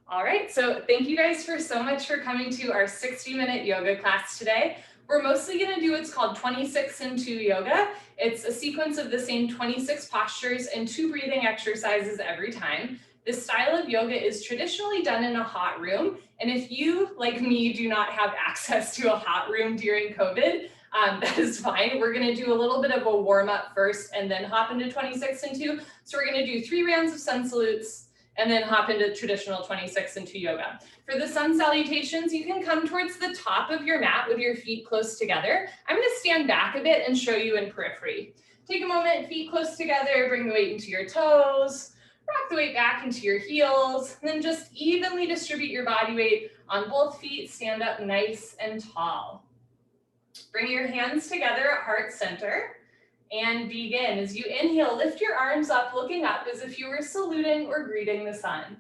All right, so thank you guys so much for coming to our 60-minute yoga class today. We're mostly going to do what's called 26 and 2 yoga. It's a sequence of the same 26 postures and 2 breathing exercises every time. This style of yoga is traditionally done in a hot room, and if you, like me, do not have access to a hot room during COVID, that is fine. We're going to do a little bit of a warm-up first and then hop into 26 and 2. So we're going to do 3 rounds of sun salutes, and then hop into traditional 26 and 2 yoga. For the sun salutations, you can come towards the top of your mat with your feet close together. I'm gonna stand back a bit and show you in periphery. Take a moment, feet close together, bring the weight into your toes, rock the weight back into your heels, and then just evenly distribute your body weight on both feet, stand up nice and tall. Bring your hands together at heart center. And begin. As you inhale, lift your arms up, looking up as if you were saluting or greeting the sun.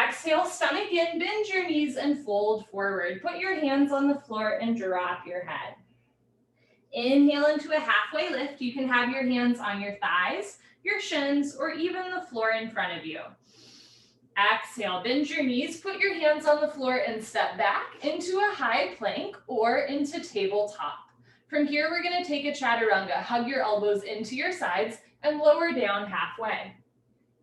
Exhale, stomach in, bend your knees and fold forward. Put your hands on the floor and drop your head. Inhale into a halfway lift. You can have your hands on your thighs, your shins, or even the floor in front of you. Exhale, bend your knees, put your hands on the floor and step back into a high plank or into tabletop. From here, we're going to take a chaturanga. Hug your elbows into your sides and lower down halfway.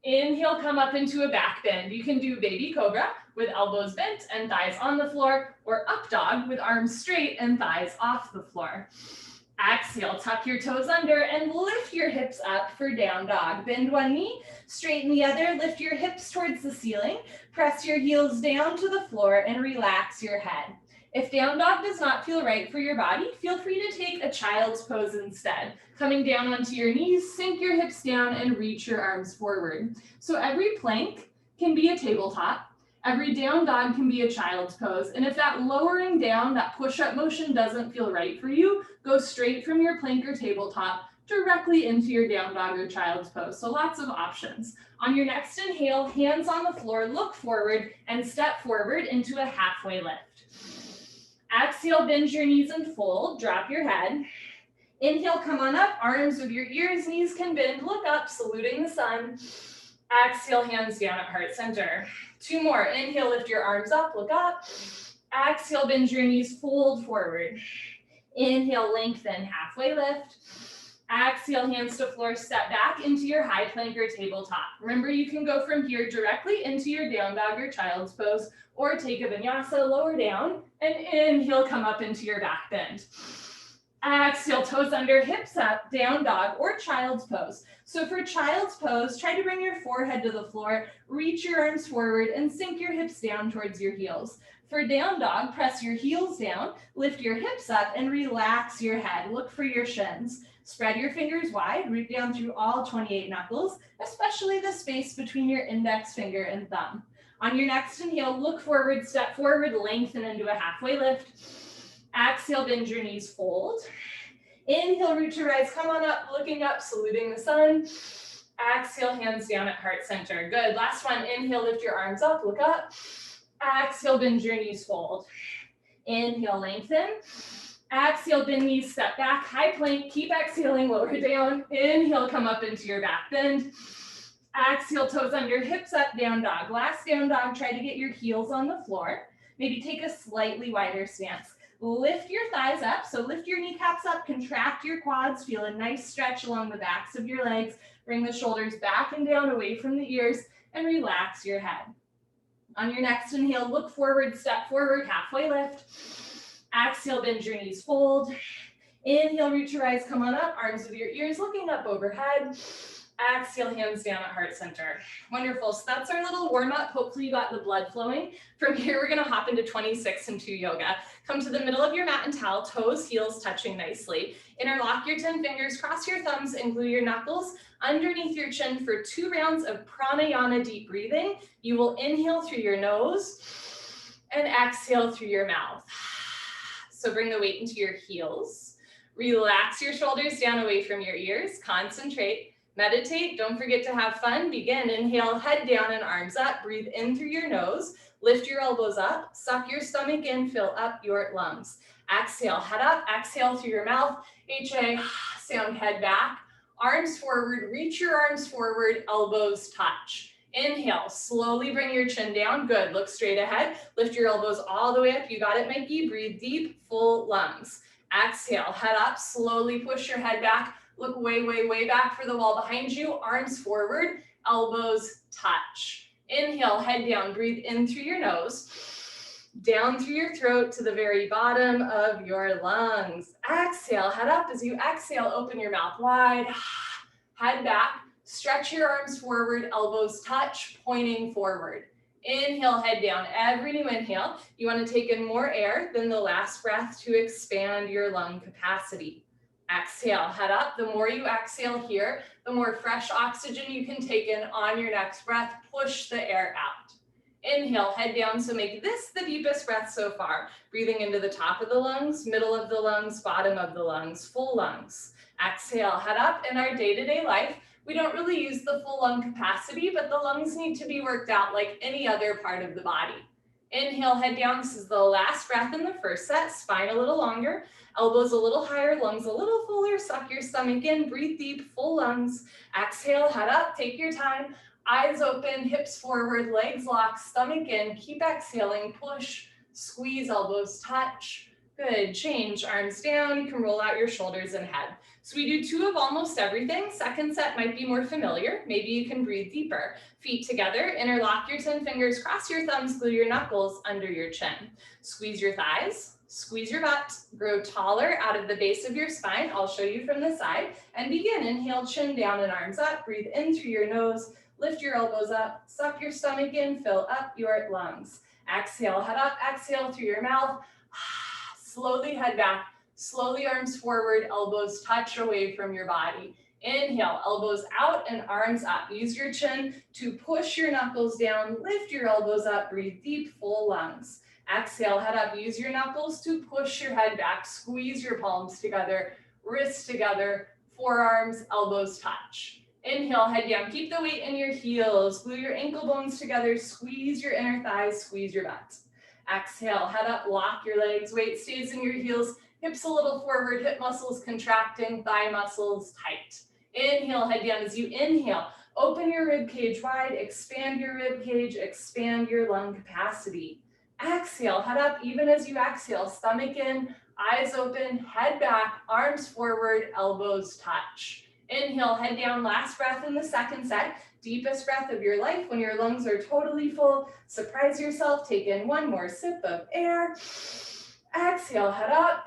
Inhale, come up into a back bend. You can do baby cobra with elbows bent and thighs on the floor, or up dog with arms straight and thighs off the floor. Exhale, tuck your toes under and lift your hips up for down dog. Bend one knee, straighten the other, lift your hips towards the ceiling, press your heels down to the floor and relax your head. If down dog does not feel right for your body, feel free to take a child's pose instead. Coming down onto your knees, sink your hips down and reach your arms forward. So every plank can be a tabletop. Every down dog can be a child's pose. And if that lowering down, that push-up motion doesn't feel right for you, go straight from your plank or tabletop directly into your down dog or child's pose. So lots of options. On your next inhale, hands on the floor, look forward and step forward into a halfway lift. Exhale, bend your knees and fold, drop your head. Inhale, come on up, arms with your ears, knees can bend, look up, saluting the sun. Exhale, hands down at heart center. 2 more, inhale, lift your arms up, look up. Exhale, bend your knees, fold forward. Inhale, lengthen, halfway lift. Exhale, hands to floor, step back into your high plank or tabletop. Remember, you can go from here directly into your down dog or child's pose, or take a vinyasa, lower down, and inhale, come up into your back bend. Exhale, toes under, hips up, down dog, or child's pose. So for child's pose, try to bring your forehead to the floor, reach your arms forward, and sink your hips down towards your heels. For down dog, press your heels down, lift your hips up, and relax your head. Look for your shins. Spread your fingers wide, root down through all 28 knuckles, especially the space between your index finger and thumb. On your next inhale, look forward, step forward, lengthen into a halfway lift. Exhale, bend your knees, fold. Inhale, root to rise, come on up, looking up, saluting the sun. Exhale, hands down at heart center. Good, last one, inhale, lift your arms up, look up. Exhale, bend your knees, fold. Inhale, lengthen. Exhale, bend knees, step back, high plank, keep exhaling, lower down. Inhale, come up into your back bend. Exhale, toes under, hips up, down dog. Last down dog, try to get your heels on the floor. Maybe take a slightly wider stance. Lift your thighs up, so lift your kneecaps up, contract your quads, feel a nice stretch along the backs of your legs. Bring the shoulders back and down away from the ears and relax your head. On your next inhale, look forward, step forward, halfway lift. Exhale, bend your knees, fold. Inhale, root to rise, come on up, arms with your ears looking up overhead. Exhale, hands down at heart center. Wonderful, so that's our little warm up. Hopefully you got the blood flowing. From here, we're gonna hop into 26 and 2 yoga. Come to the middle of your mat and towel, toes, heels touching nicely. Interlock your 10 fingers, cross your thumbs and glue your knuckles underneath your chin for 2 rounds of pranayama deep breathing. You will inhale through your nose and exhale through your mouth. So bring the weight into your heels. Relax your shoulders down away from your ears. Concentrate. Meditate, don't forget to have fun. Begin, inhale, head down and arms up. Breathe in through your nose. Lift your elbows up. Suck your stomach in, fill up your lungs. Exhale, head up. Exhale through your mouth. HA, sound head back. Arms forward, reach your arms forward, elbows touch. Inhale, slowly bring your chin down. Good, look straight ahead. Lift your elbows all the way up. You got it, Mikey. Breathe deep, full lungs. Exhale, head up, slowly push your head back. Look way, way, way back for the wall behind you. Arms forward, elbows touch. Inhale, head down, breathe in through your nose, down through your throat to the very bottom of your lungs. Exhale, head up. As you exhale, open your mouth wide, head back, stretch your arms forward, elbows touch, pointing forward. Inhale, head down. Every new inhale, you want to take in more air than the last breath to expand your lung capacity. Exhale, head up. The more you exhale here, the more fresh oxygen you can take in on your next breath. Push the air out. Inhale, head down. So make this the deepest breath so far. Breathing into the top of the lungs, middle of the lungs, bottom of the lungs, full lungs. Exhale, head up. In our day-to-day life, we don't really use the full lung capacity, but the lungs need to be worked out like any other part of the body. Inhale, head down. This is the last breath in the first set. Spine a little longer, elbows a little higher, lungs a little fuller. Suck your stomach in, breathe deep, full lungs. Exhale, head up, take your time. Eyes open, hips forward, legs locked, stomach in. Keep exhaling, push, squeeze, elbows touch. Good, change, arms down. You can roll out your shoulders and head. So we do 2 of almost everything. Second set might be more familiar. Maybe you can breathe deeper. Feet together, interlock your 10 fingers, cross your thumbs, glue your knuckles under your chin. Squeeze your thighs, squeeze your butt, grow taller out of the base of your spine. I'll show you from the side. And begin, inhale, chin down and arms up. Breathe in through your nose, lift your elbows up, suck your stomach in, fill up your lungs. Exhale, head up, exhale through your mouth. Slowly head back. Slowly arms forward, elbows touch away from your body. Inhale, elbows out and arms up. Use your chin to push your knuckles down, lift your elbows up, breathe deep, full lungs. Exhale, head up, use your knuckles to push your head back, squeeze your palms together, wrists together, forearms, elbows touch. Inhale, head down, keep the weight in your heels, glue your ankle bones together, squeeze your inner thighs, squeeze your butt. Exhale, head up, lock your legs, weight stays in your heels, hips a little forward, hip muscles contracting, thigh muscles tight. Inhale, head down. As you inhale, open your rib cage wide, expand your rib cage, expand your lung capacity. Exhale, head up. Even as you exhale, stomach in, eyes open, head back, arms forward, elbows touch. Inhale, head down. Last breath in the second set. Deepest breath of your life when your lungs are totally full. Surprise yourself. Take in one more sip of air. Exhale, head up.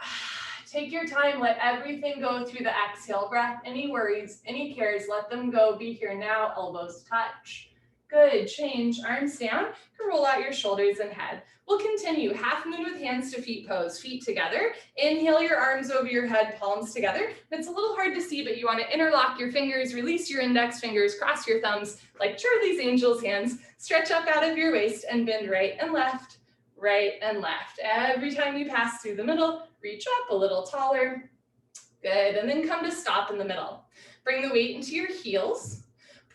Take your time, let everything go through the exhale breath. Any worries, any cares, let them go. Be here now, elbows touch. Good, change, arms down. You can roll out your shoulders and head. We'll continue, half moon with hands to feet pose, feet together. Inhale your arms over your head, palms together. It's a little hard to see, but you want to interlock your fingers, release your index fingers, cross your thumbs like Charlie's Angels hands. Stretch up out of your waist and bend right and left. Right and left. Every time you pass through the middle, reach up a little taller. Good, and then come to stop in the middle. Bring the weight into your heels.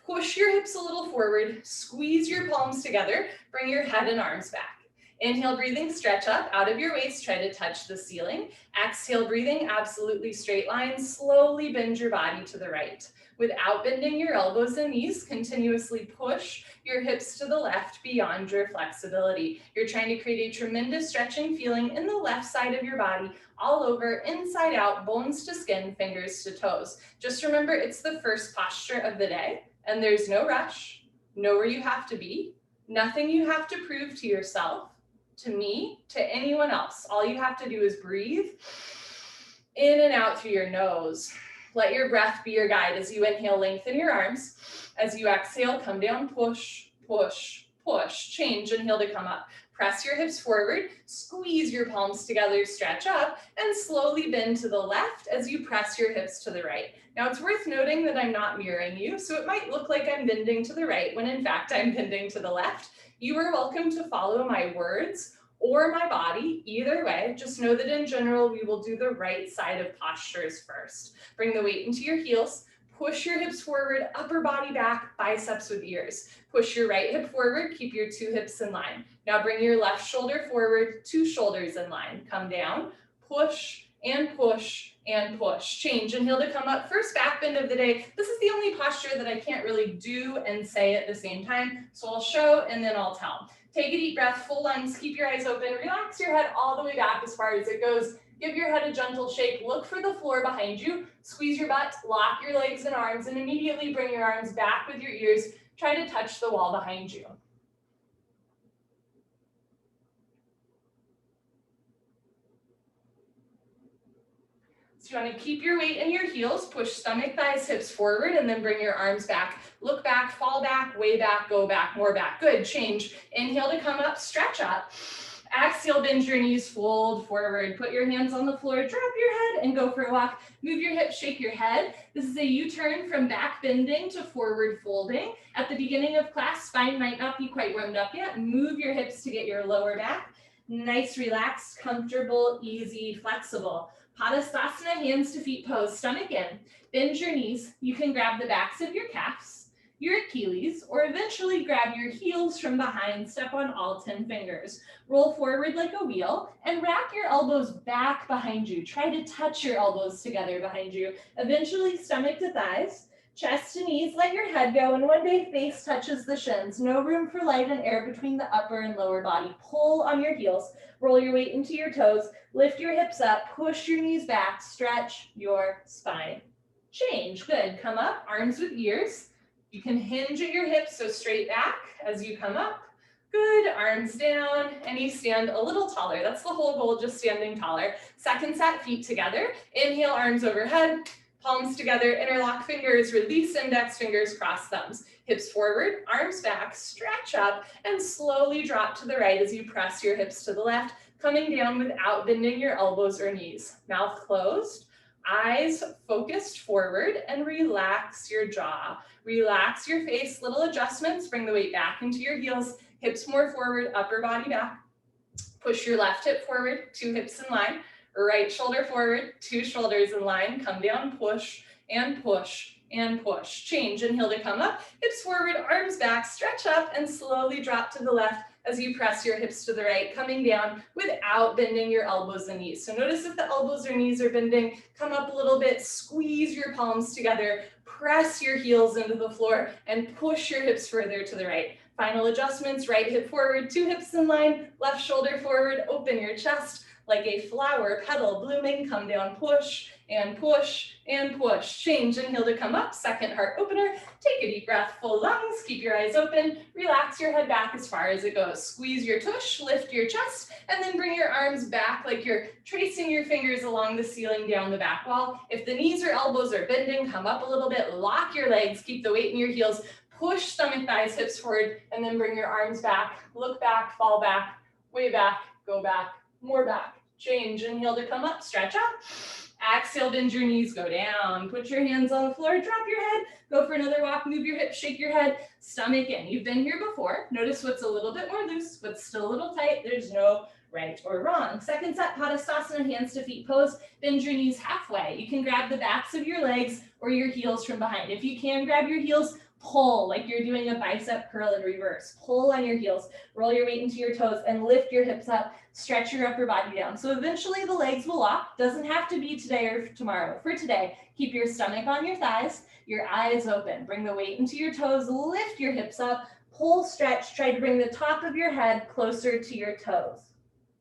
Push your hips a little forward. Squeeze your palms together. Bring your head and arms back. Inhale, breathing, stretch up out of your waist. Try to touch the ceiling. Exhale, breathing, absolutely straight line. Slowly bend your body to the right. Without bending your elbows and knees, continuously push your hips to the left beyond your flexibility. You're trying to create a tremendous stretching feeling in the left side of your body, all over, inside out, bones to skin, fingers to toes. Just remember, it's the first posture of the day, and there's no rush. Know where you have to be. Nothing you have to prove to yourself, to me, to anyone else. All you have to do is breathe in and out through your nose. Let your breath be your guide. As you inhale, lengthen your arms. As you exhale, come down, push, push, push. Change, inhale to come up. Press your hips forward, squeeze your palms together, stretch up, and slowly bend to the left as you press your hips to the right. Now it's worth noting that I'm not mirroring you, so it might look like I'm bending to the right when in fact I'm bending to the left. You are welcome to follow my words or my body, either way. Just know that in general, we will do the right side of postures first. Bring the weight into your heels, push your hips forward, upper body back, biceps with ears. Push your right hip forward, keep your 2 hips in line. Now bring your left shoulder forward, 2 shoulders in line. Come down, push, and push, and push. Change, inhale to come up. First back bend of the day. This is the only posture that I can't really do and say at the same time. So I'll show and then I'll tell. Take a deep breath, full lungs, keep your eyes open. Relax your head all the way back as far as it goes. Give your head a gentle shake. Look for the floor behind you. Squeeze your butt, lock your legs and arms, and immediately bring your arms back with your ears. Try to touch the wall behind you. So you want to keep your weight in your heels, push stomach, thighs, hips forward, and then bring your arms back. Look back, fall back, way back, go back, more back. Good, change. Inhale to come up, stretch up. Exhale, bend your knees, fold forward. Put your hands on the floor, drop your head, and go for a walk. Move your hips, shake your head. This is a U-turn from back bending to forward folding. At the beginning of class, spine might not be quite warmed up yet. Move your hips to get your lower back. Nice, relaxed, comfortable, easy, flexible. Padastasana, hands to feet pose, stomach in. Bend your knees. You can grab the backs of your calves, your Achilles, or eventually grab your heels from behind, step on all 10 fingers. Roll forward like a wheel and wrap your elbows back behind you. Try to touch your elbows together behind you. Eventually stomach to thighs, chest to knees, let your head go, and one day face touches the shins. No room for light and air between the upper and lower body. Pull on your heels, roll your weight into your toes, lift your hips up, push your knees back, stretch your spine. Change, good, come up, arms with ears. You can hinge at your hips, so straight back as you come up. Good, arms down, and you stand a little taller. That's the whole goal, just standing taller. Second set, feet together. Inhale, arms overhead, palms together, interlock fingers, release index fingers, cross thumbs. Hips forward, arms back, stretch up, and slowly drop to the right as you press your hips to the left, coming down without bending your elbows or knees. Mouth closed, eyes focused forward, and relax your jaw. Relax your face, little adjustments, bring the weight back into your heels, hips more forward, upper body back. Push your left hip forward, 2 hips in line, right shoulder forward, 2 shoulders in line, come down, push, and push, and push. Change, inhale to come up, hips forward, arms back, stretch up, and slowly drop to the left as you press your hips to the right, coming down without bending your elbows and knees. So notice if the elbows or knees are bending, come up a little bit, squeeze your palms together, press your heels into the floor, and push your hips further to the right. Final adjustments, right hip forward, 2 hips in line, left shoulder forward, open your chest like a flower petal blooming, come down, push, and push, and push. Change, inhale to come up, second heart opener. Take a deep breath, full lungs, keep your eyes open, relax your head back as far as it goes. Squeeze your tush, lift your chest, and then bring your arms back like you're tracing your fingers along the ceiling down the back wall. If the knees or elbows are bending, come up a little bit, lock your legs, keep the weight in your heels, push stomach, thighs, hips forward, and then bring your arms back, look back, fall back, way back, go back, more back. Change, inhale to come up, stretch up. Exhale, bend your knees, go down. Put your hands on the floor, drop your head, go for another walk, move your hips, shake your head, stomach in. You've been here before. Notice what's a little bit more loose, what's still a little tight. There's no right or wrong. Second set, Padastasana, hands to feet pose. Bend your knees halfway. You can grab the backs of your legs or your heels from behind. If you can grab your heels, pull like you're doing a bicep curl in reverse. Pull on your heels, roll your weight into your toes, and lift your hips up. Stretch your upper body down. So eventually the legs will lock. Doesn't have to be today or tomorrow. For today, keep your stomach on your thighs, your eyes open. Bring the weight into your toes, lift your hips up, pull, stretch. Try to bring the top of your head closer to your toes.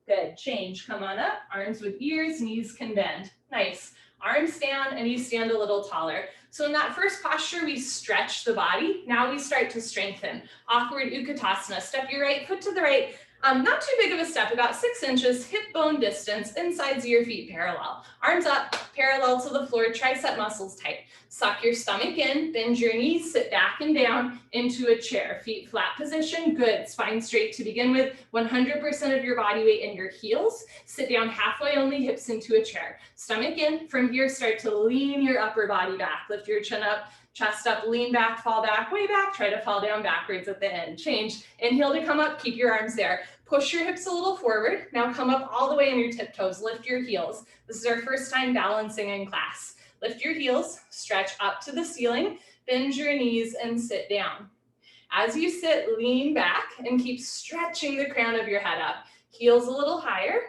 Good, change, come on up. Arms with ears, knees can bend. Nice. Arms down and you stand a little taller. So in that first posture, we stretch the body. Now we start to strengthen. Awkward Utkatasana. Step your right foot to the right. Not too big of a step, about 6 inches, hip bone distance, insides of your feet parallel. Arms up, parallel to the floor, tricep muscles tight. Suck your stomach in, bend your knees, sit back and down into a chair. Feet flat position, good. Spine straight to begin with, 100% of your body weight in your heels. Sit down halfway only, hips into a chair. Stomach in, from here start to lean your upper body back. Lift your chin up, chest up, lean back, fall back, way back. Try to fall down backwards at the end. Change, inhale to come up, keep your arms there. Push your hips a little forward. Now come up all the way on your tiptoes. Lift your heels. This is our first time balancing in class. Lift your heels, stretch up to the ceiling, bend your knees and sit down. As you sit, lean back and keep stretching the crown of your head up. Heels a little higher.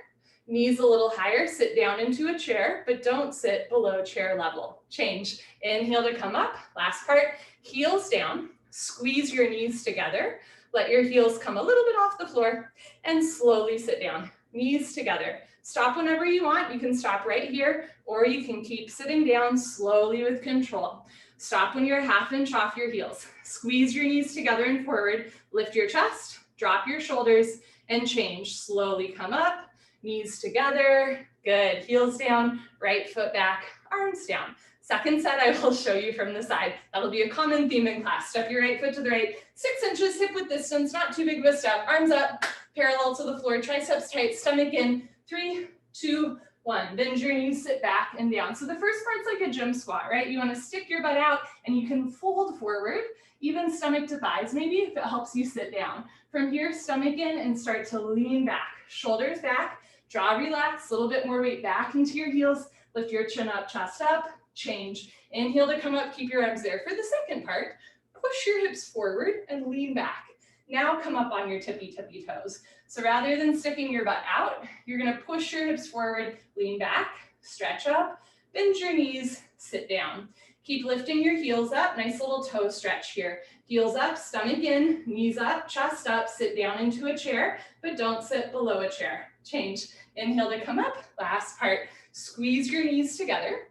Knees a little higher, sit down into a chair, but don't sit below chair level. Change. Inhale to come up. Last part, heels down. Squeeze your knees together. Let your heels come a little bit off the floor and slowly sit down. Knees together. Stop whenever you want. You can stop right here, or you can keep sitting down slowly with control. Stop when you're a half inch off your heels. Squeeze your knees together and forward. Lift your chest, drop your shoulders, and change. Slowly come up, knees together. Good. Heels down, right foot back, arms down. Second set I will show you from the side. That'll be a common theme in class. Step your right foot to the right, 6 inches hip width distance, not too big of a step. Arms up, parallel to the floor, triceps tight, stomach in. 3, 2, 1. Bend your knees, sit back and down. So the first part's like a gym squat, right? You want to stick your butt out and you can fold forward, even stomach to thighs, maybe if it helps you sit down. From here, stomach in and start to lean back. Shoulders back, jaw relax, a little bit more weight back into your heels. Lift your chin up, chest up, change. Inhale to come up, keep your arms there. For the second part, push your hips forward and lean back. Now come up on your tippy toes. So rather than sticking your butt out, you're gonna push your hips forward, lean back, stretch up, bend your knees, sit down. Keep lifting your heels up, nice little toe stretch here. Heels up, stomach in, knees up, chest up, sit down into a chair, but don't sit below a chair. Change. Inhale to come up, last part. Squeeze your knees together.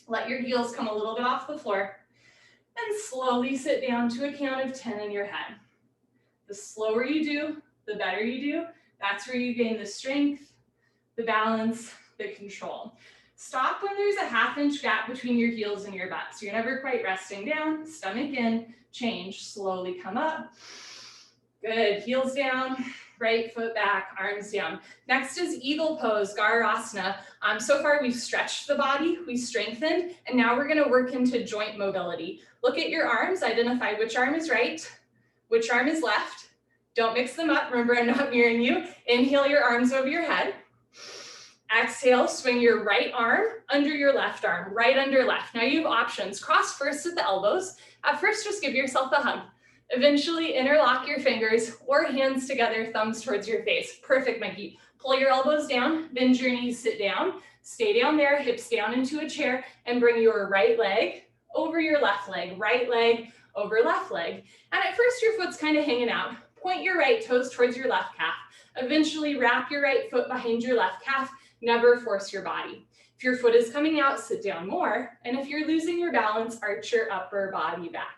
Let your heels come a little bit off the floor and slowly sit down to a count of 10 in your head. The slower you do, the better you do. That's where you gain the strength, the balance, the control. Stop when there's a half-inch gap between your heels and your butt. So you're never quite resting down, stomach in, change, slowly come up. Good, heels down, right foot back, arms down. Next is eagle pose, Garasana. So far we've stretched the body, we strengthened, and now we're gonna work into joint mobility. Look at your arms, identify which arm is right, which arm is left. Don't mix them up, remember I'm not mirroring you. Inhale your arms over your head. Exhale, swing your right arm under your left arm, right under left. Now you have options. Cross first at the elbows. At first, just give yourself a hug. Eventually, interlock your fingers or hands together, thumbs towards your face. Perfect, Mikey. Pull your elbows down, bend your knees, sit down. Stay down there, hips down into a chair, and bring your right leg over your left leg. Right leg over left leg. And at first, your foot's kind of hanging out. Point your right toes towards your left calf. Eventually, wrap your right foot behind your left calf. Never force your body. If your foot is coming out, sit down more. And if you're losing your balance, arch your upper body back.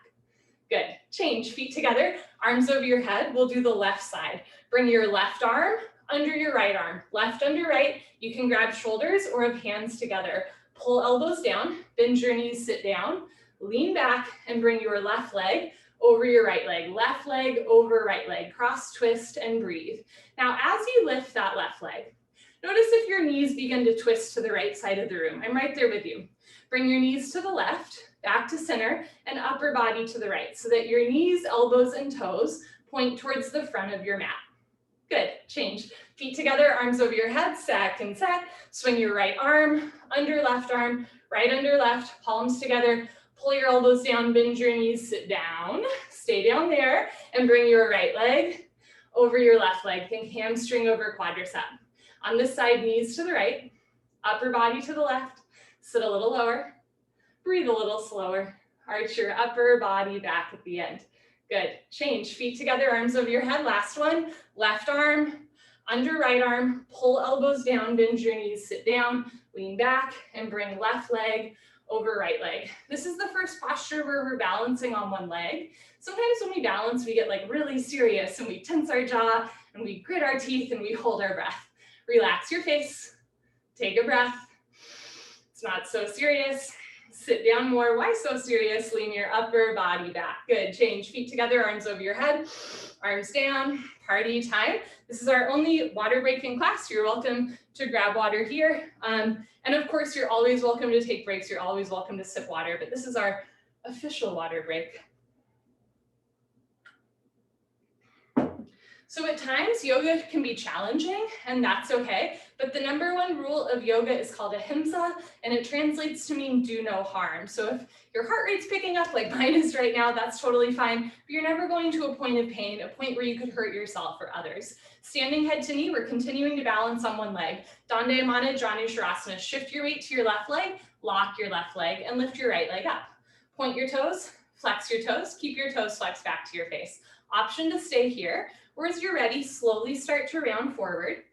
Good. Change. Feet together, arms over your head. We'll do the left side. Bring your left arm under your right arm. Left under right. You can grab shoulders or have hands together. Pull elbows down, bend your knees, sit down, lean back, and bring your left leg over your right leg. Left leg over right leg. Cross, twist, and breathe. Now, as you lift that left leg, notice if your knees begin to twist to the right side of the room. I'm right there with you. Bring your knees to the left, back to center, and upper body to the right so that your knees, elbows, and toes point towards the front of your mat. Good. Change. Feet together, arms over your head, second set. Swing your right arm, under left arm, right under left, palms together. Pull your elbows down, bend your knees, sit down. Stay down there, and bring your right leg over your left leg. Think hamstring over quadricep. On this side, knees to the right, upper body to the left, sit a little lower, breathe a little slower, arch your upper body back at the end. Good. Change. Feet together, arms over your head. Last one. Left arm, under right arm, pull elbows down, bend your knees, sit down, lean back, and bring left leg over right leg. This is the first posture where we're balancing on one leg. Sometimes when we balance, we get like really serious and we tense our jaw and we grit our teeth and we hold our breath. Relax your face, take a breath. It's not so serious. Sit down more. Why so serious? Lean your upper body back. Good. Change. Feet together, arms over your head, arms down. Party time. This is our only water break in class. You're welcome to grab water here. And of course, you're always welcome to take breaks. You're always welcome to sip water, but this is our official water break. So at times yoga can be challenging, and that's okay, but the number one rule of yoga is called ahimsa, and it translates to mean do no harm. So if your heart rate's picking up like mine is right now, that's totally fine, but you're never going to a point of pain, a point where you could hurt yourself or others. Standing head to knee, we're continuing to balance on one leg. Dandayamana Janushirasana, shift your weight to your left leg, lock your left leg, and lift your right leg up. Point your toes, flex your toes, keep your toes flexed back to your face. Option to stay here, or as you're ready, slowly start to round forward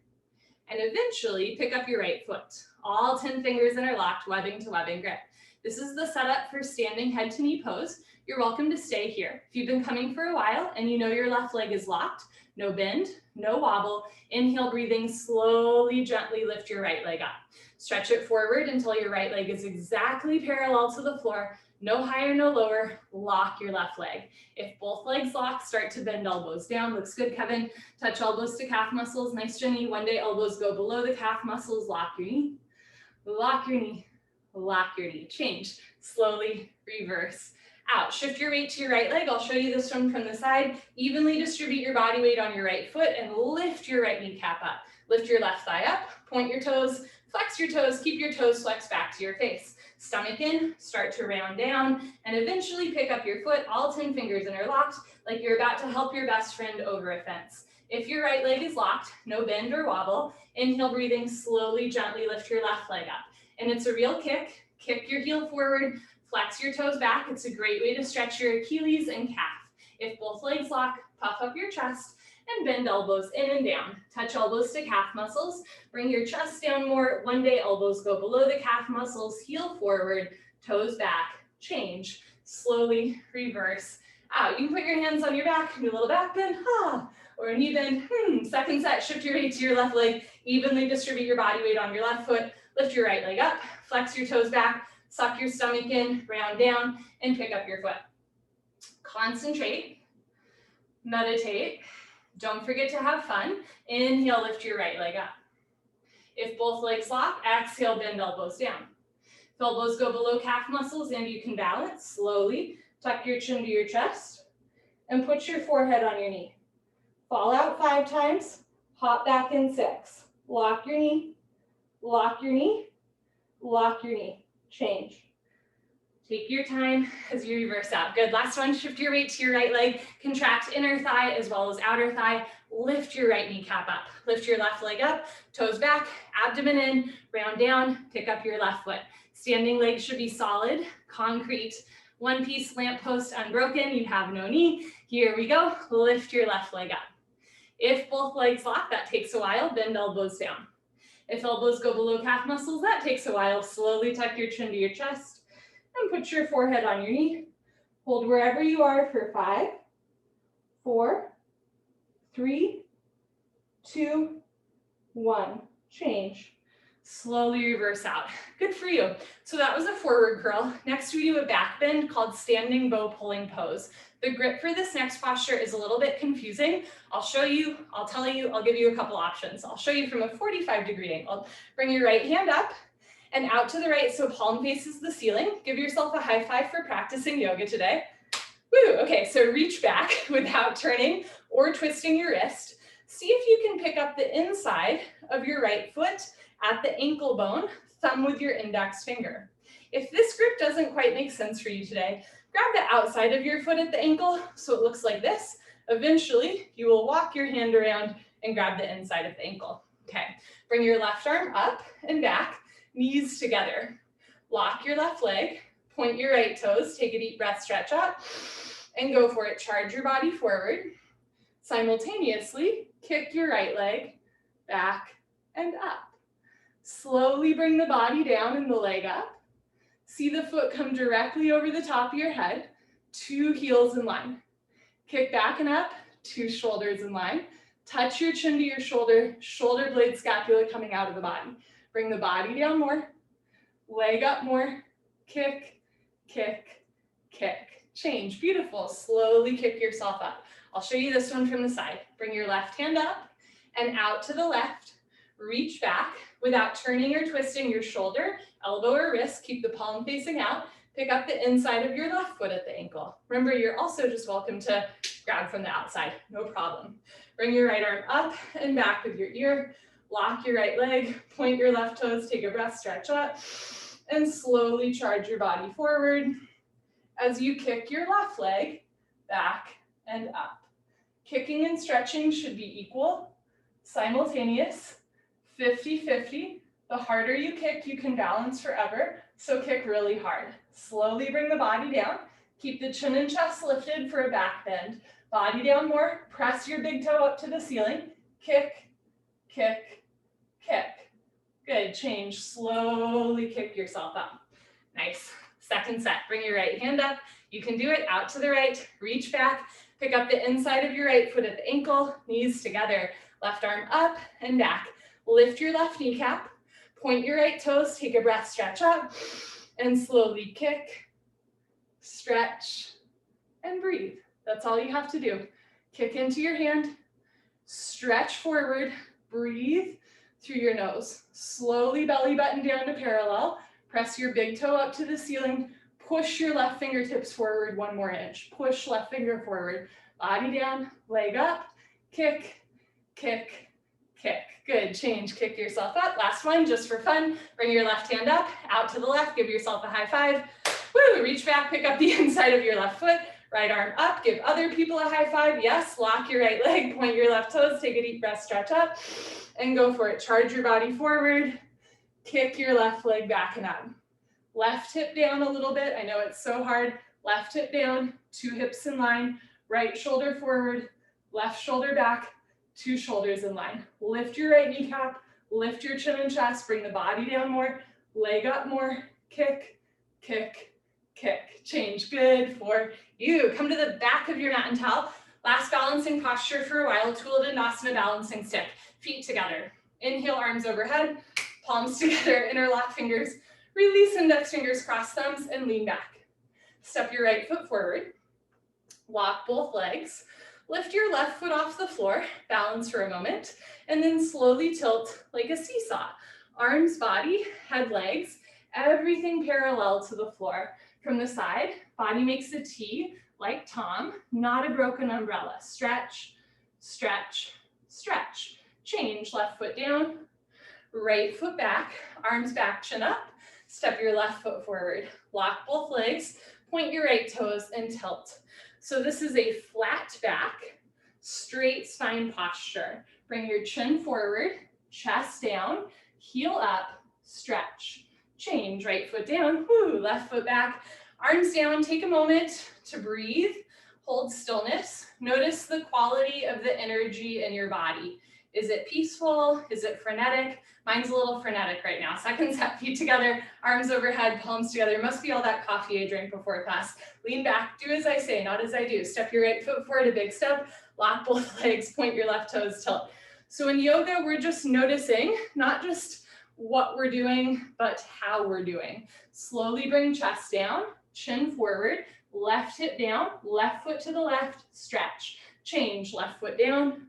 and eventually pick up your right foot. All 10 fingers interlocked, webbing to webbing grip. This is the setup for standing head to knee pose. You're welcome to stay here. If you've been coming for a while and you know your left leg is locked, no bend, no wobble. Inhale, breathing, slowly, gently lift your right leg up. Stretch it forward until your right leg is exactly parallel to the floor. No higher, no lower, lock your left leg. If both legs lock, start to bend elbows down. Looks good, Kevin. Touch elbows to calf muscles. Nice, Jenny. One day elbows go below the calf muscles. Lock your knee, lock your knee, lock your knee. Change, slowly, reverse, out. Shift your weight to your right leg. I'll show you this one from the side. Evenly distribute your body weight on your right foot and lift your right kneecap up. Lift your left thigh up, point your toes, flex your toes, keep your toes flexed back to your face. Stomach in, start to round down, and eventually pick up your foot, all 10 fingers interlocked, like you're about to help your best friend over a fence. If your right leg is locked, no bend or wobble, inhale, breathing, slowly, gently lift your left leg up. And it's a real kick. Kick your heel forward, flex your toes back. It's a great way to stretch your Achilles and calf. If both legs lock, puff up your chest and bend elbows in and down. Touch elbows to calf muscles. Bring your chest down more. One day elbows go below the calf muscles, heel forward, toes back, change, slowly reverse, out. You can put your hands on your back, do a little back bend, or a knee bend. Second set, shift your weight to your left leg, evenly distribute your body weight on your left foot, lift your right leg up, flex your toes back, suck your stomach in, round down, and pick up your foot. Concentrate, meditate. Don't forget to have fun. Inhale, lift your right leg up. If both legs lock, exhale, bend elbows down. If elbows go below calf muscles and you can balance, slowly tuck your chin to your chest and put your forehead on your knee. Fall out 5 times, hop back in 6. Lock your knee, lock your knee, lock your knee. Change. Take your time as you reverse out. Good, last one, shift your weight to your right leg, contract inner thigh as well as outer thigh, lift your right kneecap up, lift your left leg up, toes back, abdomen in, round down, pick up your left foot. Standing leg should be solid, concrete, one piece lamppost unbroken, you have no knee. Here we go, lift your left leg up. If both legs lock, that takes a while, bend elbows down. If elbows go below calf muscles, that takes a while, slowly tuck your chin to your chest, and put your forehead on your knee. Hold wherever you are for 5, 4, 3, 2, 1. Change. Slowly reverse out. Good for you. So that was a forward curl. Next we do a back bend called standing bow pulling pose. The grip for this next posture is a little bit confusing. I'll show you, I'll tell you, I'll give you a couple options. I'll show you from a 45-degree angle. Bring your right hand up and out to the right so palm faces the ceiling. Give yourself a high five for practicing yoga today. Woo, okay, so reach back without turning or twisting your wrist. See if you can pick up the inside of your right foot at the ankle bone, thumb with your index finger. If this grip doesn't quite make sense for you today, grab the outside of your foot at the ankle so it looks like this. Eventually, you will walk your hand around and grab the inside of the ankle. Okay, bring your left arm up and back, knees together. Lock your left leg, point your right toes, take a deep breath, stretch out, and go for it. Charge your body forward. Simultaneously, kick your right leg back and up. Slowly bring the body down and the leg up. See the foot come directly over the top of your head, 2 heels in line. Kick back and up, 2 shoulders in line. Touch your chin to your shoulder, shoulder blade scapula coming out of the body. Bring the body down more, leg up more, kick, kick, kick. Change, beautiful. Slowly kick yourself up. I'll show you this one from the side. Bring your left hand up and out to the left. Reach back without turning or twisting your shoulder, elbow or wrist. Keep the palm facing out. Pick up the inside of your left foot at the ankle. Remember, you're also just welcome to grab from the outside, no problem. Bring your right arm up and back with your ear. Lock your right leg, point your left toes, take a breath, stretch up, and slowly charge your body forward as you kick your left leg back and up. Kicking and stretching should be equal, simultaneous, 50-50. The harder you kick, you can balance forever, so kick really hard. Slowly bring the body down. Keep the chin and chest lifted for a back bend. Body down more, press your big toe up to the ceiling. Kick, kick, kick. Good, change, slowly kick yourself up. Nice. Second set, bring your right hand up. You can do it out to the right, reach back, pick up the inside of your right foot at the ankle, knees together, left arm up and back. Lift your left kneecap, point your right toes, take a breath, stretch up, and slowly kick, stretch, and breathe. That's all you have to do. Kick into your hand, stretch forward, breathe through your nose. Slowly belly button down to parallel. Press your big toe up to the ceiling. Push your left fingertips forward 1 more inch. Push left finger forward. Body down, leg up, kick, kick, kick. Good, change, kick yourself up. Last one, just for fun. Bring your left hand up, out to the left, give yourself a high five. Woo, reach back, pick up the inside of your left foot. Right arm up, give other people a high five. Yes, lock your right leg, point your left toes, take a deep breath, stretch up, and go for it. Charge your body forward, kick your left leg back and up. Left hip down a little bit. I know it's so hard. Left hip down, 2 hips in line, right shoulder forward, left shoulder back, 2 shoulders in line. Lift your right kneecap, lift your chin and chest, bring the body down more, leg up more, kick, kick, kick. Change, good for you. Come to the back of your mat and towel. Last balancing posture for a while, Tula Dandasana balancing stick. Feet together. Inhale, arms overhead, palms together, interlock fingers. Release index fingers, cross thumbs, and lean back. Step your right foot forward. Walk both legs. Lift your left foot off the floor, balance for a moment, and then slowly tilt like a seesaw. Arms, body, head, legs, everything parallel to the floor. From the side, body makes a T like Tom, not a broken umbrella. Stretch, stretch, stretch. Change, left foot down, right foot back, arms back, chin up. Step your left foot forward. Lock both legs, point your right toes, and tilt. So this is a flat back, straight spine posture. Bring your chin forward, chest down, heel up, stretch. Change, right foot down, woo, left foot back, arms down. Take a moment to breathe, hold stillness. Notice the quality of the energy in your body. Is it peaceful? Is it frenetic? Mine's a little frenetic right now. Second set, feet together, arms overhead, palms together. Must be all that coffee I drank before class. Lean back, do as I say, not as I do. Step your right foot forward, a big step. Lock both legs, point your left toes, tilt. So in yoga, we're just noticing, not just what we're doing, but how we're doing. Slowly bring chest down, chin forward, left hip down, left foot to the left, stretch. Change, left foot down,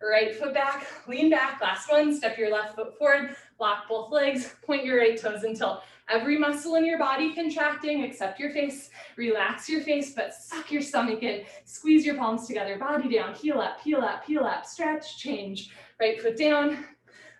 right foot back, lean back. Last one, step your left foot forward, lock both legs, point your right toes and tilt. Every muscle in your body contracting except your face. Relax your face, but suck your stomach in. Squeeze your palms together, body down, heel up, heel up, heel up, stretch, change. Right foot down,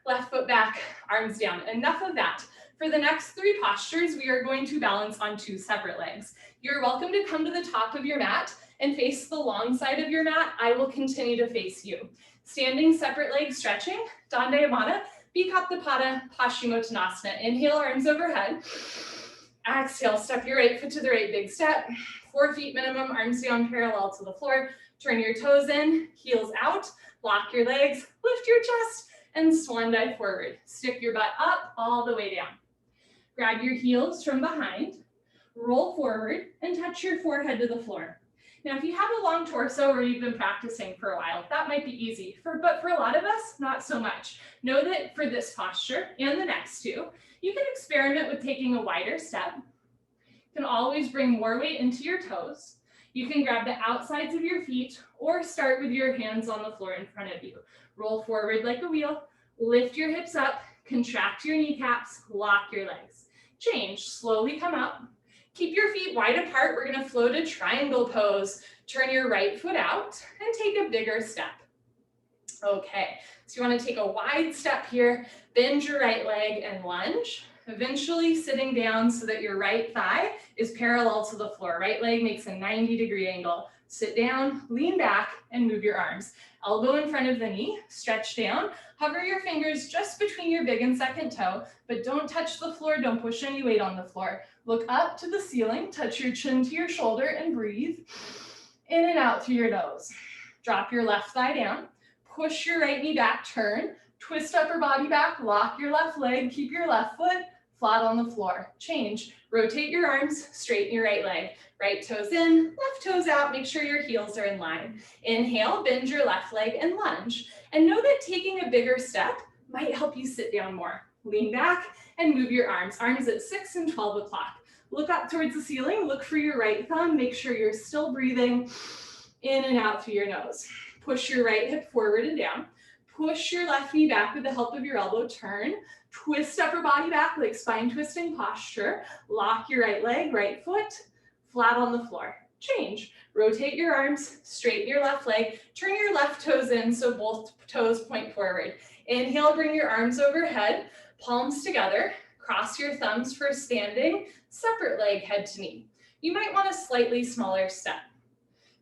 left foot back, arms down. Enough of that. For the next 3 postures, we are going to balance on 2 separate legs. You're welcome to come to the top of your mat and face the long side of your mat. I will continue to face you. Standing separate legs stretching, Dandayamana, Bikapapada, Paschimottanasana. Inhale, arms overhead. Exhale, step your right foot to the right, big step. 4 feet minimum, arms down parallel to the floor. Turn your toes in, heels out, lock your legs, lift your chest, and swan dive forward. Stick your butt up all the way down. Grab your heels from behind, roll forward, and touch your forehead to the floor. Now, if you have a long torso or you've been practicing for a while, that might be easy. But for a lot of us, not so much. Know that for this posture and the next 2, you can experiment with taking a wider step. You can always bring more weight into your toes. You can grab the outsides of your feet or start with your hands on the floor in front of you. Roll forward like a wheel, lift your hips up, contract your kneecaps, lock your legs. Change, slowly come up. Keep your feet wide apart. We're gonna float a triangle pose. Turn your right foot out and take a bigger step. Okay, so you wanna take a wide step here, bend your right leg and lunge, eventually sitting down so that your right thigh is parallel to the floor. Right leg makes a 90-degree angle. Sit down, lean back, and move your arms. Elbow in front of the knee, stretch down, hover your fingers just between your big and second toe, but don't touch the floor, don't push any weight on the floor. Look up to the ceiling, touch your chin to your shoulder, and breathe in and out through your nose. Drop your left thigh down, push your right knee back, turn, twist upper body back, lock your left leg, keep your left foot flat on the floor. Change, rotate your arms, straighten your right leg. Right toes in, left toes out, make sure your heels are in line. Inhale, bend your left leg and lunge. And know that taking a bigger step might help you sit down more. Lean back and move your arms. Arms at 6 and 12 o'clock. Look up towards the ceiling, look for your right thumb, make sure you're still breathing in and out through your nose. Push your right hip forward and down. Push your left knee back with the help of your elbow, turn. Twist upper body back like spine twisting posture. Lock your right leg, right foot, flat on the floor. Change. Rotate your arms, straighten your left leg, turn your left toes in so both toes point forward. Inhale, bring your arms overhead, palms together, cross your thumbs for standing, separate leg head to knee. You might want a slightly smaller step.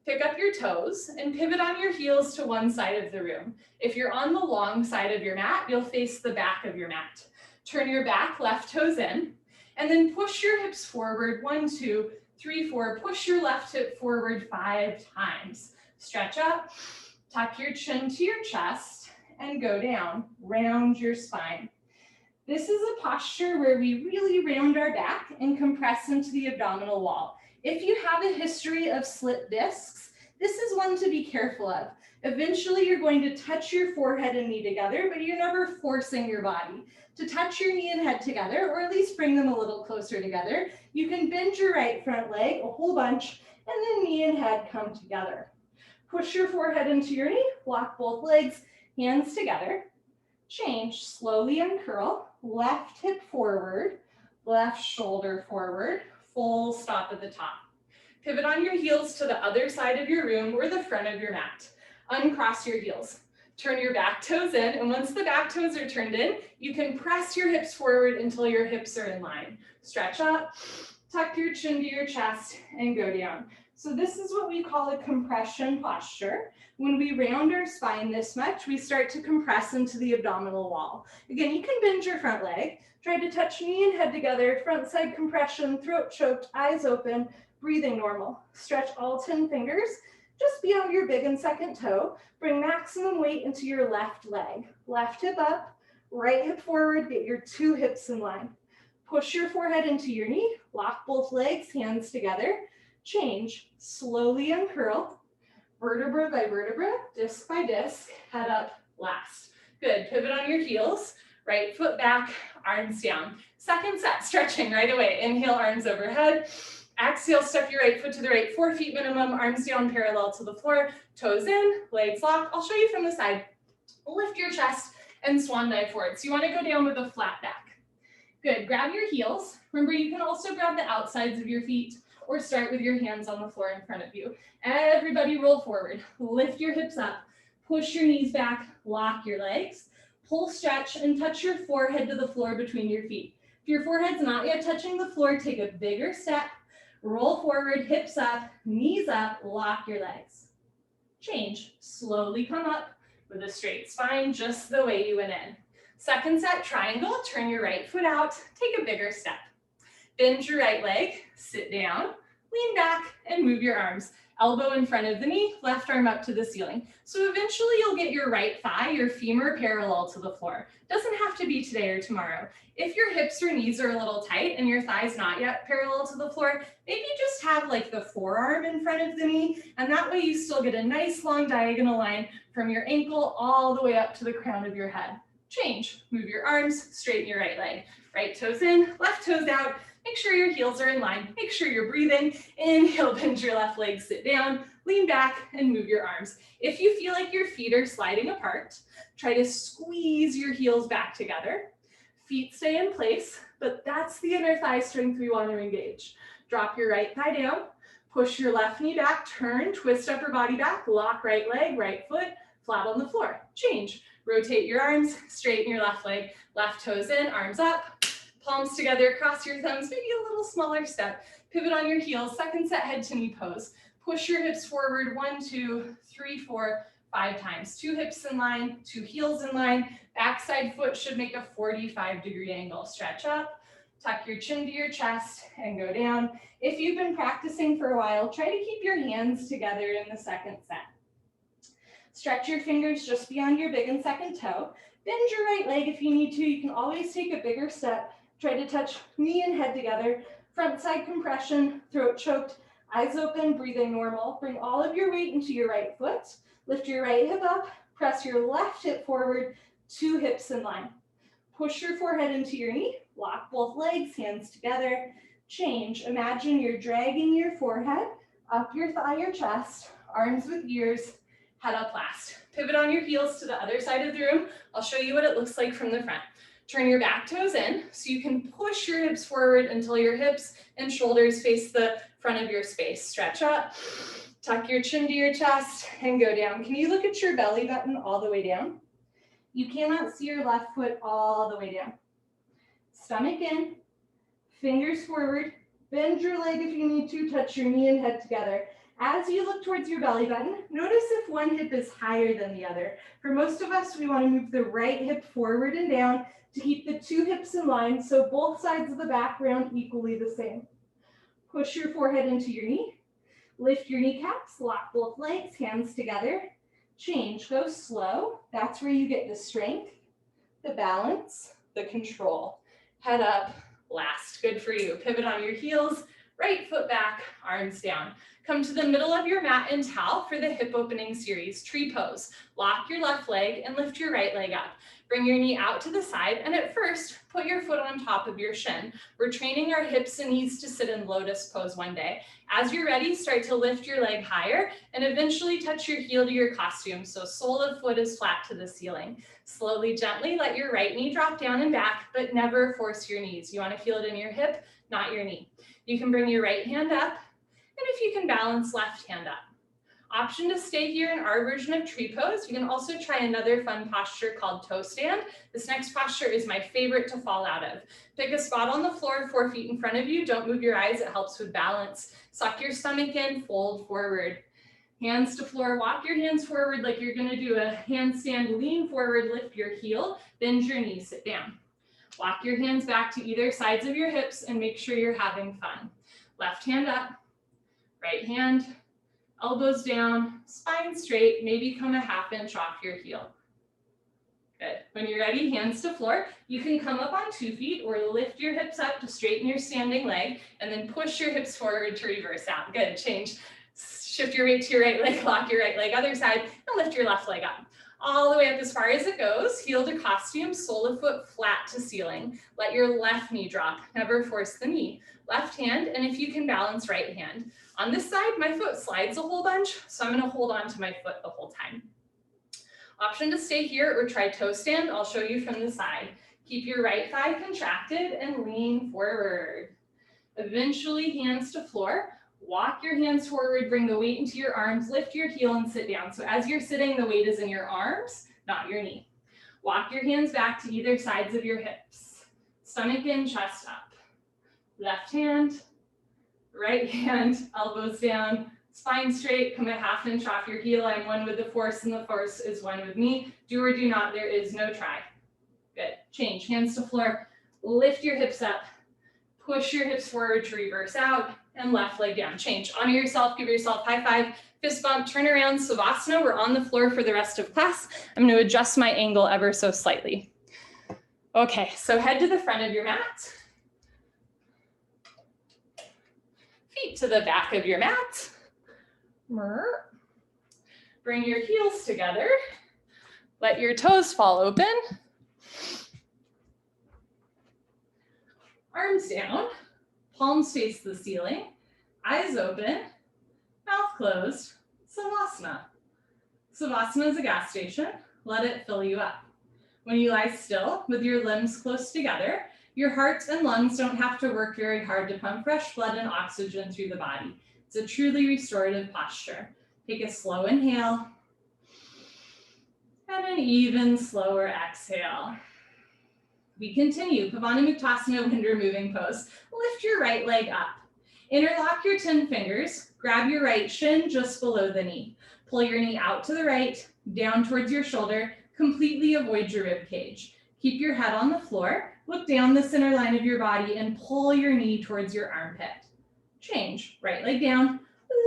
Pick up your toes and pivot on your heels to one side of the room. If you're on the long side of your mat, you'll face the back of your mat. Turn your back left toes in, and then push your hips forward, 1, 2, 3, 4. Push your left hip forward 5 times. Stretch up, tuck your chin to your chest, and go down. Round your spine. This is a posture where we really round our back and compress into the abdominal wall. If you have a history of slipped discs, this is one to be careful of. Eventually, you're going to touch your forehead and knee together, but you're never forcing your body to touch your knee and head together, or at least bring them a little closer together. You can bend your right front leg a whole bunch, and then knee and head come together. Push your forehead into your knee, walk both legs, hands together. Change, slowly uncurl, left hip forward, left shoulder forward, full stop at the top. Pivot on your heels to the other side of your room or the front of your mat. Uncross your heels. Turn your back toes in, and once the back toes are turned in, you can press your hips forward until your hips are in line. Stretch up, tuck your chin to your chest, and go down. So this is what we call a compression posture. When we round our spine this much, we start to compress into the abdominal wall. Again, you can bend your front leg. Try to touch knee and head together, front side compression, throat choked, eyes open, breathing normal. Stretch all 10 fingers, just beyond your big and second toe. Bring maximum weight into your left leg. Left hip up, right hip forward, get your 2 hips in line. Push your forehead into your knee, lock both legs, hands together. Change, slowly uncurl, vertebra by vertebra, disc by disc, head up last. Good, pivot on your heels. Right foot back, arms down. Second set, stretching right away. Inhale, arms overhead. Exhale, step your right foot to the right, 4 feet minimum, arms down parallel to the floor, toes in, legs locked. I'll show you from the side. Lift your chest and swan dive forward. So you want to go down with a flat back. Good, grab your heels. Remember, you can also grab the outsides of your feet or start with your hands on the floor in front of you. Everybody roll forward. Lift your hips up, push your knees back, lock your legs. Pull, stretch, and touch your forehead to the floor between your feet. If your forehead's not yet touching the floor, take a bigger step, roll forward, hips up, knees up, lock your legs. Change, slowly come up with a straight spine, just the way you went in. Second set, triangle, turn your right foot out, take a bigger step. Bend your right leg, sit down, lean back, and move your arms. Elbow in front of the knee, left arm up to the ceiling. So eventually you'll get your right thigh, your femur parallel to the floor. Doesn't have to be today or tomorrow. If your hips or knees are a little tight and your thigh's not yet parallel to the floor, maybe just have like the forearm in front of the knee, and that way you still get a nice long diagonal line from your ankle all the way up to the crown of your head. Change, move your arms, straighten your right leg. Right toes in, left toes out. Make sure your heels are in line. Make sure you're breathing. Inhale, bend your left leg, sit down, lean back, and move your arms. If you feel like your feet are sliding apart, try to squeeze your heels back together. Feet stay in place, but that's the inner thigh strength we want to engage. Drop your right thigh down, push your left knee back, turn, twist upper body back, lock right leg, right foot, flat on the floor. Change. Rotate your arms, straighten your left leg, left toes in, arms up, palms together, cross your thumbs, maybe a little smaller step. Pivot on your heels, second set head to knee pose. Push your hips forward, 1, 2, 3, 4, 5 times. 2 hips in line, 2 heels in line. Backside foot should make a 45-degree angle. Stretch up, tuck your chin to your chest, and go down. If you've been practicing for a while, try to keep your hands together in the second set. Stretch your fingers just beyond your big and second toe. Bend your right leg if you need to. You can always take a bigger step. Try to touch knee and head together. Front side compression, throat choked, eyes open, breathing normal. Bring all of your weight into your right foot. Lift your right hip up. Press your left hip forward, 2 hips in line. Push your forehead into your knee. Lock both legs, hands together. Change. Imagine you're dragging your forehead up your thigh or chest, arms with ears, head up last. Pivot on your heels to the other side of the room. I'll show you what it looks like from the front. Turn your back toes in so you can push your hips forward until your hips and shoulders face the front of your space. Stretch up, tuck your chin to your chest, and go down. Can you look at your belly button all the way down? You cannot see your left foot all the way down. Stomach in, fingers forward, bend your leg if you need to, touch your knee and head together. As you look towards your belly button, notice if one hip is higher than the other. For most of us, we want to move the right hip forward and down to keep the 2 hips in line so both sides of the back round equally the same. Push your forehead into your knee. Lift your kneecaps, lock both legs, hands together. Change, go slow. That's where you get the strength, the balance, the control. Head up, last. Good for you. Pivot on your heels, right foot back, arms down. Come to the middle of your mat and towel for the hip opening series, tree pose. Lock your left leg and lift your right leg up. Bring your knee out to the side, and at first, put your foot on top of your shin. We're training our hips and knees to sit in lotus pose one day. As you're ready, start to lift your leg higher and eventually touch your heel to your costume, so sole of foot is flat to the ceiling. Slowly, gently, let your right knee drop down and back, but never force your knees. You want to feel it in your hip, not your knee. You can bring your right hand up, and if you can balance, left hand up. Option to stay here in our version of tree pose. You can also try another fun posture called toe stand. This next posture is my favorite to fall out of. Pick a spot on the floor, 4 feet in front of you. Don't move your eyes, it helps with balance. Suck your stomach in, fold forward. Hands to floor, walk your hands forward like you're gonna do a handstand, lean forward, lift your heel, bend your knee, sit down. Walk your hands back to either sides of your hips and make sure you're having fun. Left hand up, right hand, elbows down, spine straight, maybe come a ½ inch off your heel. Good. When you're ready, hands to floor. You can come up on 2 feet or lift your hips up to straighten your standing leg and then push your hips forward to reverse out. Good, change. Shift your weight to your right leg, lock your right leg, other side, and lift your left leg up. All the way up as far as it goes, heel to costume, sole of foot flat to ceiling. Let your left knee drop, never force the knee. Left hand, and if you can balance, right hand. On this side, my foot slides a whole bunch, so I'm gonna hold on to my foot the whole time. Option to stay here or try toe stand. I'll show you from the side. Keep your right thigh contracted and lean forward. Eventually, hands to floor. Walk your hands forward, bring the weight into your arms, lift your heel and sit down. So as you're sitting, the weight is in your arms, not your knee. Walk your hands back to either sides of your hips. Stomach in, chest up. Left hand, right hand, elbows down, spine straight, come a ½ inch off your heel. I'm one with the force and the force is one with me. Do or do not, there is no try. Good, change, hands to floor, lift your hips up, push your hips forward to reverse out, and left leg down. Change, honor yourself, give yourself high five, fist bump, turn around, Savasana. We're on the floor for the rest of class. I'm gonna adjust my angle ever so slightly. Okay, so head to the front of your mat. Feet to the back of your mat. Bring your heels together. Let your toes fall open. Arms down, palms face the ceiling, eyes open, mouth closed, Savasana. Savasana is a gas station. Let it fill you up. When you lie still with your limbs close together, Your heart and lungs don't have to work very hard to pump fresh blood and oxygen through the body. It's a truly restorative posture. Take a slow inhale and an even slower exhale. We continue, Pavana Muktasana, wind removing pose. Lift your right leg up. Interlock your 10 fingers. Grab your right shin just below the knee. Pull your knee out to the right, down towards your shoulder. Completely avoid your rib cage. Keep your head on the floor. Look down the center line of your body and pull your knee towards your armpit. Change. Right leg down,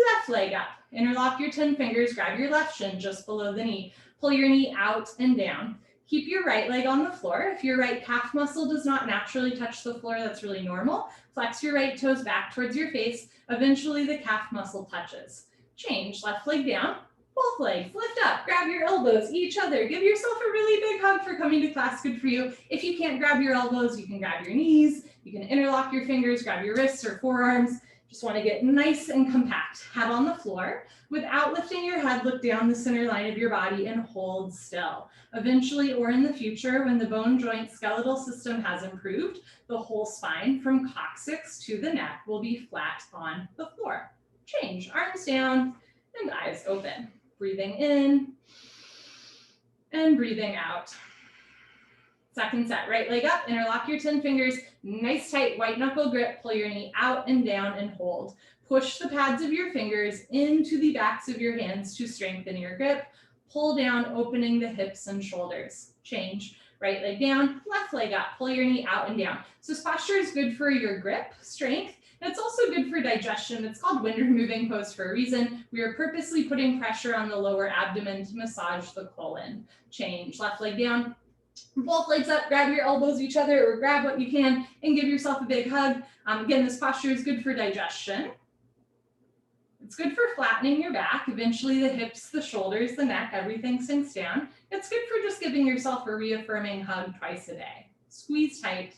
left leg up. Interlock your 10 fingers. Grab your left shin just below the knee. Pull your knee out and down. Keep your right leg on the floor. If your right calf muscle does not naturally touch the floor, that's really normal. Flex your right toes back towards your face. Eventually the calf muscle touches. Change, left leg down, both legs lift up, grab your elbows, each other. Give yourself a really big hug for coming to class, good for you. If you can't grab your elbows, you can grab your knees, you can interlock your fingers, grab your wrists or forearms. Just want to get nice and compact. Head on the floor. Without lifting your head, look down the center line of your body and hold still. Eventually, or in the future, when the bone joint skeletal system has improved, the whole spine from coccyx to the neck will be flat on the floor. Change, arms down and eyes open. Breathing in and breathing out. Second set, right leg up, interlock your 10 fingers, nice tight white knuckle grip, pull your knee out and down and hold. Push the pads of your fingers into the backs of your hands to strengthen your grip. Pull down, opening the hips and shoulders. Change, right leg down, left leg up, pull your knee out and down. So this posture is good for your grip, strength, and it's also good for digestion. It's called wind removing pose for a reason. We are purposely putting pressure on the lower abdomen to massage the colon. Change, left leg down, both legs up, grab your elbows each other or grab what you can and give yourself a big hug. Again, this posture is good for digestion. It's good for flattening your back. Eventually the hips, the shoulders, the neck, everything sinks down. It's good for just giving yourself a reaffirming hug twice a day. Squeeze tight,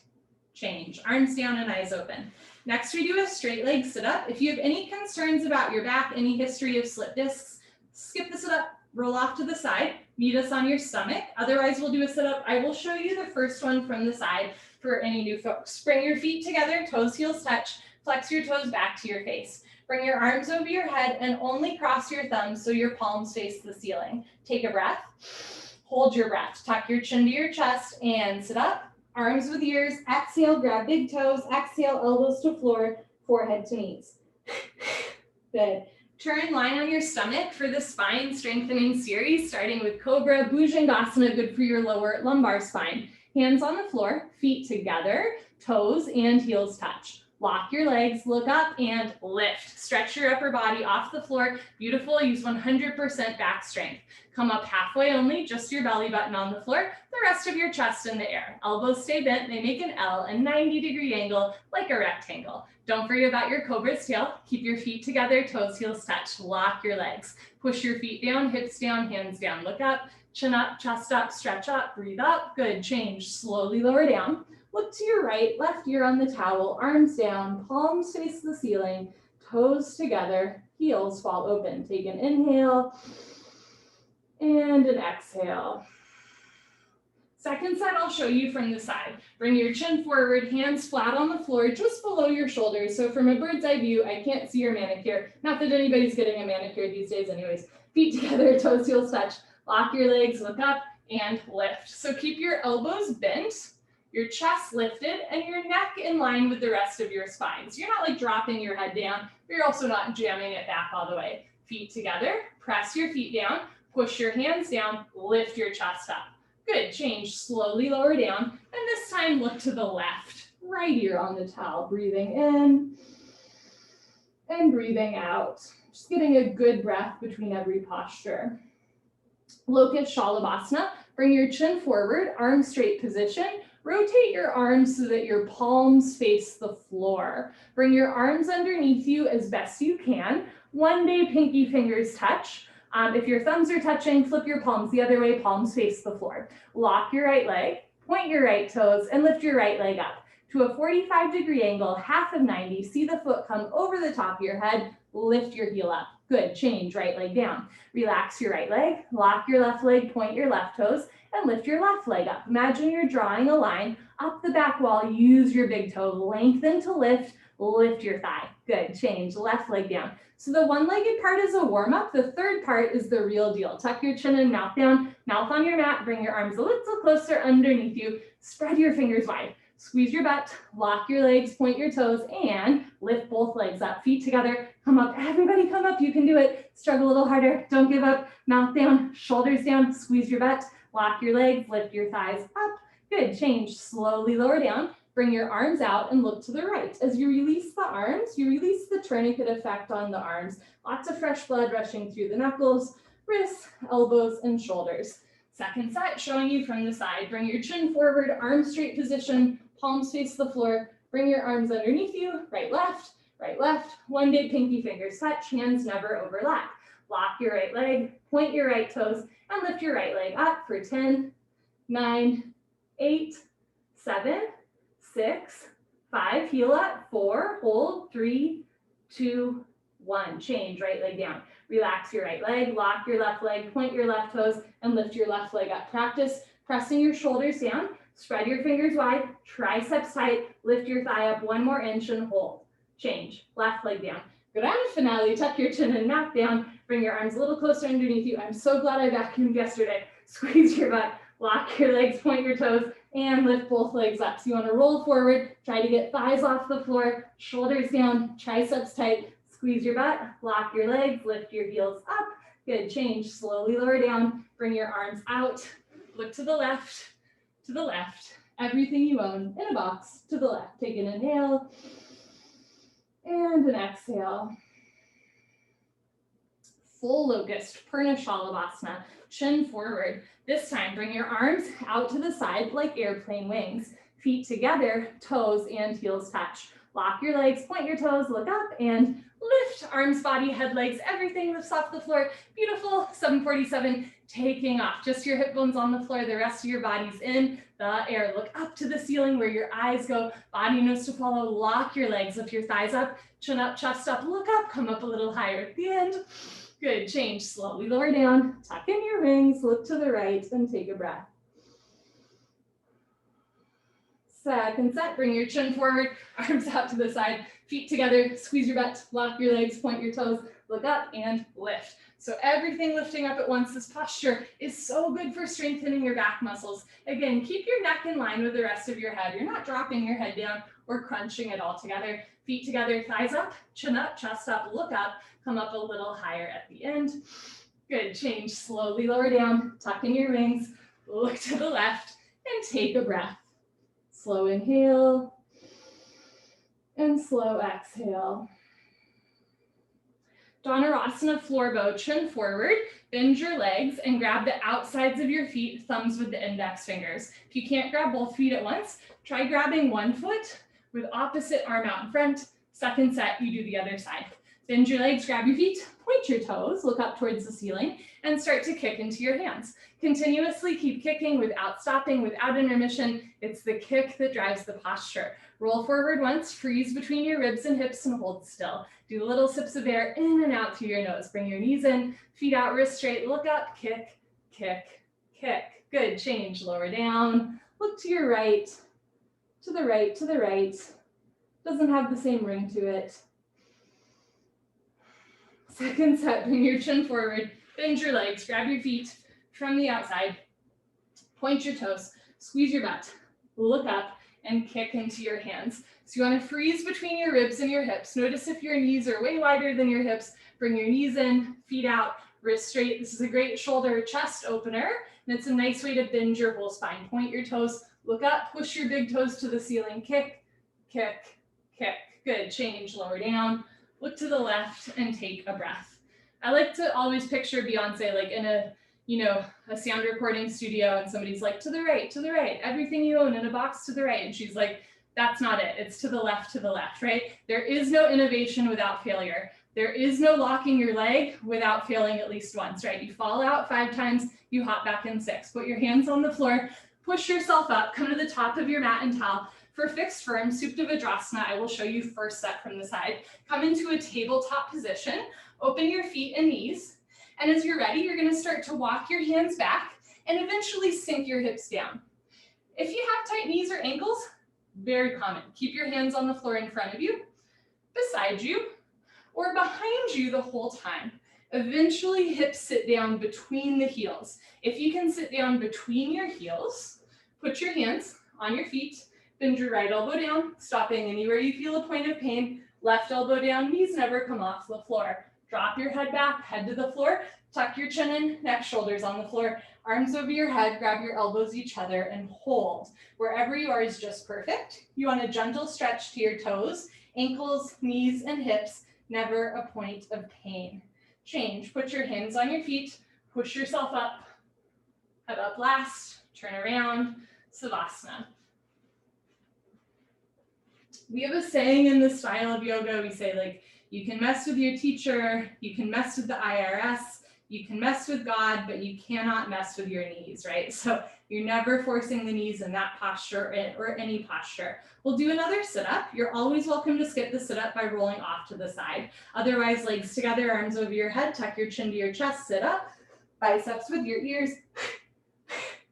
change, arms down and eyes open. Next, we do a straight leg sit up. If you have any concerns about your back, any history of slip discs, skip the sit up, roll off to the side, meet us on your stomach. Otherwise, we'll do a sit up. I will show you the first one from the side for any new folks. Bring your feet together, toes, heels touch, flex your toes back to your face. Bring your arms over your head and only cross your thumbs so your palms face the ceiling. Take a breath, hold your breath, tuck your chin to your chest and sit up. Arms with ears, exhale, grab big toes, exhale, elbows to floor, forehead to knees. Good. Turn, line on your stomach for the spine strengthening series, starting with Cobra, Bhujangasana, good for your lower lumbar spine. Hands on the floor, feet together, toes and heels touch. Lock your legs, look up and lift. Stretch your upper body off the floor. Beautiful, use 100% back strength. Come up halfway only, just your belly button on the floor, the rest of your chest in the air. Elbows stay bent, they make an L, a 90-degree angle like a rectangle. Don't forget about your cobra's tail. Keep your feet together, toes, heels touch. Lock your legs. Push your feet down, hips down, hands down. Look up, chin up, chest up, stretch up, breathe up. Good, change, slowly lower down. Look to your right, left ear on the towel, arms down, palms face the ceiling, toes together, heels fall open. Take an inhale and an exhale. Second set, I'll show you from the side. Bring your chin forward, hands flat on the floor, just below your shoulders. So from a bird's eye view, I can't see your manicure. Not that anybody's getting a manicure these days anyways. Feet together, toes, heels touch. Lock your legs, look up and lift. So keep your elbows bent, your chest lifted, and your neck in line with the rest of your spine. So you're not like dropping your head down, but you're also not jamming it back all the way. Feet together, press your feet down, push your hands down, lift your chest up. Good, change, slowly lower down, and this time look to the left, right ear on the towel, breathing in and breathing out. Just getting a good breath between every posture. Locust Shalabhasana, bring your chin forward, arms straight position, rotate your arms so that your palms face the floor. Bring your arms underneath you as best you can. One day pinky fingers touch. If your thumbs are touching, flip your palms the other way, palms face the floor. Lock your right leg, point your right toes, and lift your right leg up to a 45-degree angle, half of 90. See the foot come over the top of your head, lift your heel up. Good, change, right leg down. Relax your right leg, lock your left leg, point your left toes, and lift your left leg up. Imagine you're drawing a line up the back wall, use your big toe, lengthen to lift your thigh. Good, change, left leg down. So the one-legged part is a warm-up. The third part is the real deal. Tuck your chin and mouth down, mouth on your mat, bring your arms a little closer underneath you, spread your fingers wide. Squeeze your butt, lock your legs, point your toes, and lift both legs up. Feet together, come up. Everybody come up, you can do it. Struggle a little harder, don't give up. Mouth down, shoulders down, squeeze your butt, lock your legs, lift your thighs up. Good, change, slowly lower down. Bring your arms out and look to the right. As you release the arms, you release the tourniquet effect on the arms. Lots of fresh blood rushing through the knuckles, wrists, elbows, and shoulders. Second set, showing you from the side. Bring your chin forward, arms straight position, palms face the floor. Bring your arms underneath you, right, left. One big pinky fingers touch, hands never overlap. Lock your right leg, point your right toes, and lift your right leg up for 10, 9, 8, 7, 6, 5, heel up, 4, hold, 3, 2, 1. Change, right leg down. Relax your right leg, lock your left leg, point your left toes, and lift your left leg up. Practice pressing your shoulders down, spread your fingers wide, triceps tight, lift your thigh up 1 more inch and hold. Change, left leg down. Grand finale, tuck your chin and mouth down, bring your arms a little closer underneath you. I'm so glad I vacuumed yesterday. Squeeze your butt, lock your legs, point your toes, and lift both legs up. So you want to roll forward, try to get thighs off the floor, shoulders down, triceps tight, squeeze your butt, lock your legs, lift your heels up. Good, change, slowly lower down, bring your arms out, look to the left, everything you own in a box to the left. Take an inhale and an exhale. Full locust, Purna Shalabhasana, chin forward. This time, bring your arms out to the side like airplane wings. Feet together, toes and heels touch. Lock your legs, point your toes, look up and lift. Arms, body, head, legs, everything lifts off the floor. Beautiful, 747, taking off. Just your hip bones on the floor, the rest of your body's in the air. Look up to the ceiling where your eyes go, body knows to follow. Lock your legs, lift your thighs up, chin up, chest up, look up, come up a little higher at the end. Good, change, slowly lower down, tuck in your wings, look to the right, and take a breath. Second set, bring your chin forward, arms out to the side, feet together, squeeze your butt, lock your legs, point your toes, look up and lift. So everything lifting up at once. This posture is so good for strengthening your back muscles. Again, keep your neck in line with the rest of your head. You're not dropping your head down or crunching it all together. Feet together, thighs up, chin up, chest up, look up, come up a little higher at the end. Good, change, slowly lower down, tuck in your wings, look to the left, and take a breath. Slow inhale and slow exhale. Dhanurasana floor bow, chin forward, bend your legs and grab the outsides of your feet, thumbs with the index fingers. If you can't grab both feet at once, try grabbing one foot with opposite arm out in front. Second set, you do the other side. Bend your legs, grab your feet, point your toes, look up towards the ceiling, and start to kick into your hands. Continuously keep kicking without stopping, without intermission. It's the kick that drives the posture. Roll forward once, freeze between your ribs and hips and hold still. Do little sips of air in and out through your nose. Bring your knees in, feet out, wrists straight, look up, kick, kick, kick. Good, change, lower down, look to your right, to the right, to the right. Doesn't have the same ring to it. Second set, bring your chin forward, bend your legs, grab your feet from the outside, point your toes, squeeze your butt, look up, and kick into your hands. So you want to freeze between your ribs and your hips. Notice if your knees are way wider than your hips, bring your knees in, feet out, wrists straight. This is a great shoulder chest opener, and it's a nice way to bend your whole spine. Point your toes, look up, push your big toes to the ceiling, kick, kick, kick. Good, change, lower down. Look to the left and take a breath. I like to always picture Beyonce like in a sound recording studio and somebody's like, to the right, everything you own in a box to the right. And she's like, that's not it. It's to the left, right? There is no innovation without failure. There is no locking your leg without failing at least once, right? You fall out 5 times, you hop back in 6. Put your hands on the floor, push yourself up, come to the top of your mat and towel. For fixed firm, Supta Vajrasana, I will show you first set from the side. Come into a tabletop position, open your feet and knees, and as you're ready, you're gonna start to walk your hands back and eventually sink your hips down. If you have tight knees or ankles, very common. Keep your hands on the floor in front of you, beside you, or behind you the whole time. Eventually hips sit down between the heels. If you can sit down between your heels, put your hands on your feet, bend your right elbow down, stopping anywhere you feel a point of pain, left elbow down, knees never come off the floor. Drop your head back, head to the floor, tuck your chin in, neck, shoulders on the floor, arms over your head, grab your elbows each other and hold. Wherever you are is just perfect. You want a gentle stretch to your toes, ankles, knees, and hips, never a point of pain. Change, put your hands on your feet, push yourself up, head up last, turn around, Savasana. We have a saying in this style of yoga, we say like, you can mess with your teacher, you can mess with the IRS, you can mess with God, but you cannot mess with your knees, right? So you're never forcing the knees in that posture or any posture. We'll do another sit-up. You're always welcome to skip the sit-up by rolling off to the side. Otherwise, legs together, arms over your head, tuck your chin to your chest, sit up, biceps with your ears.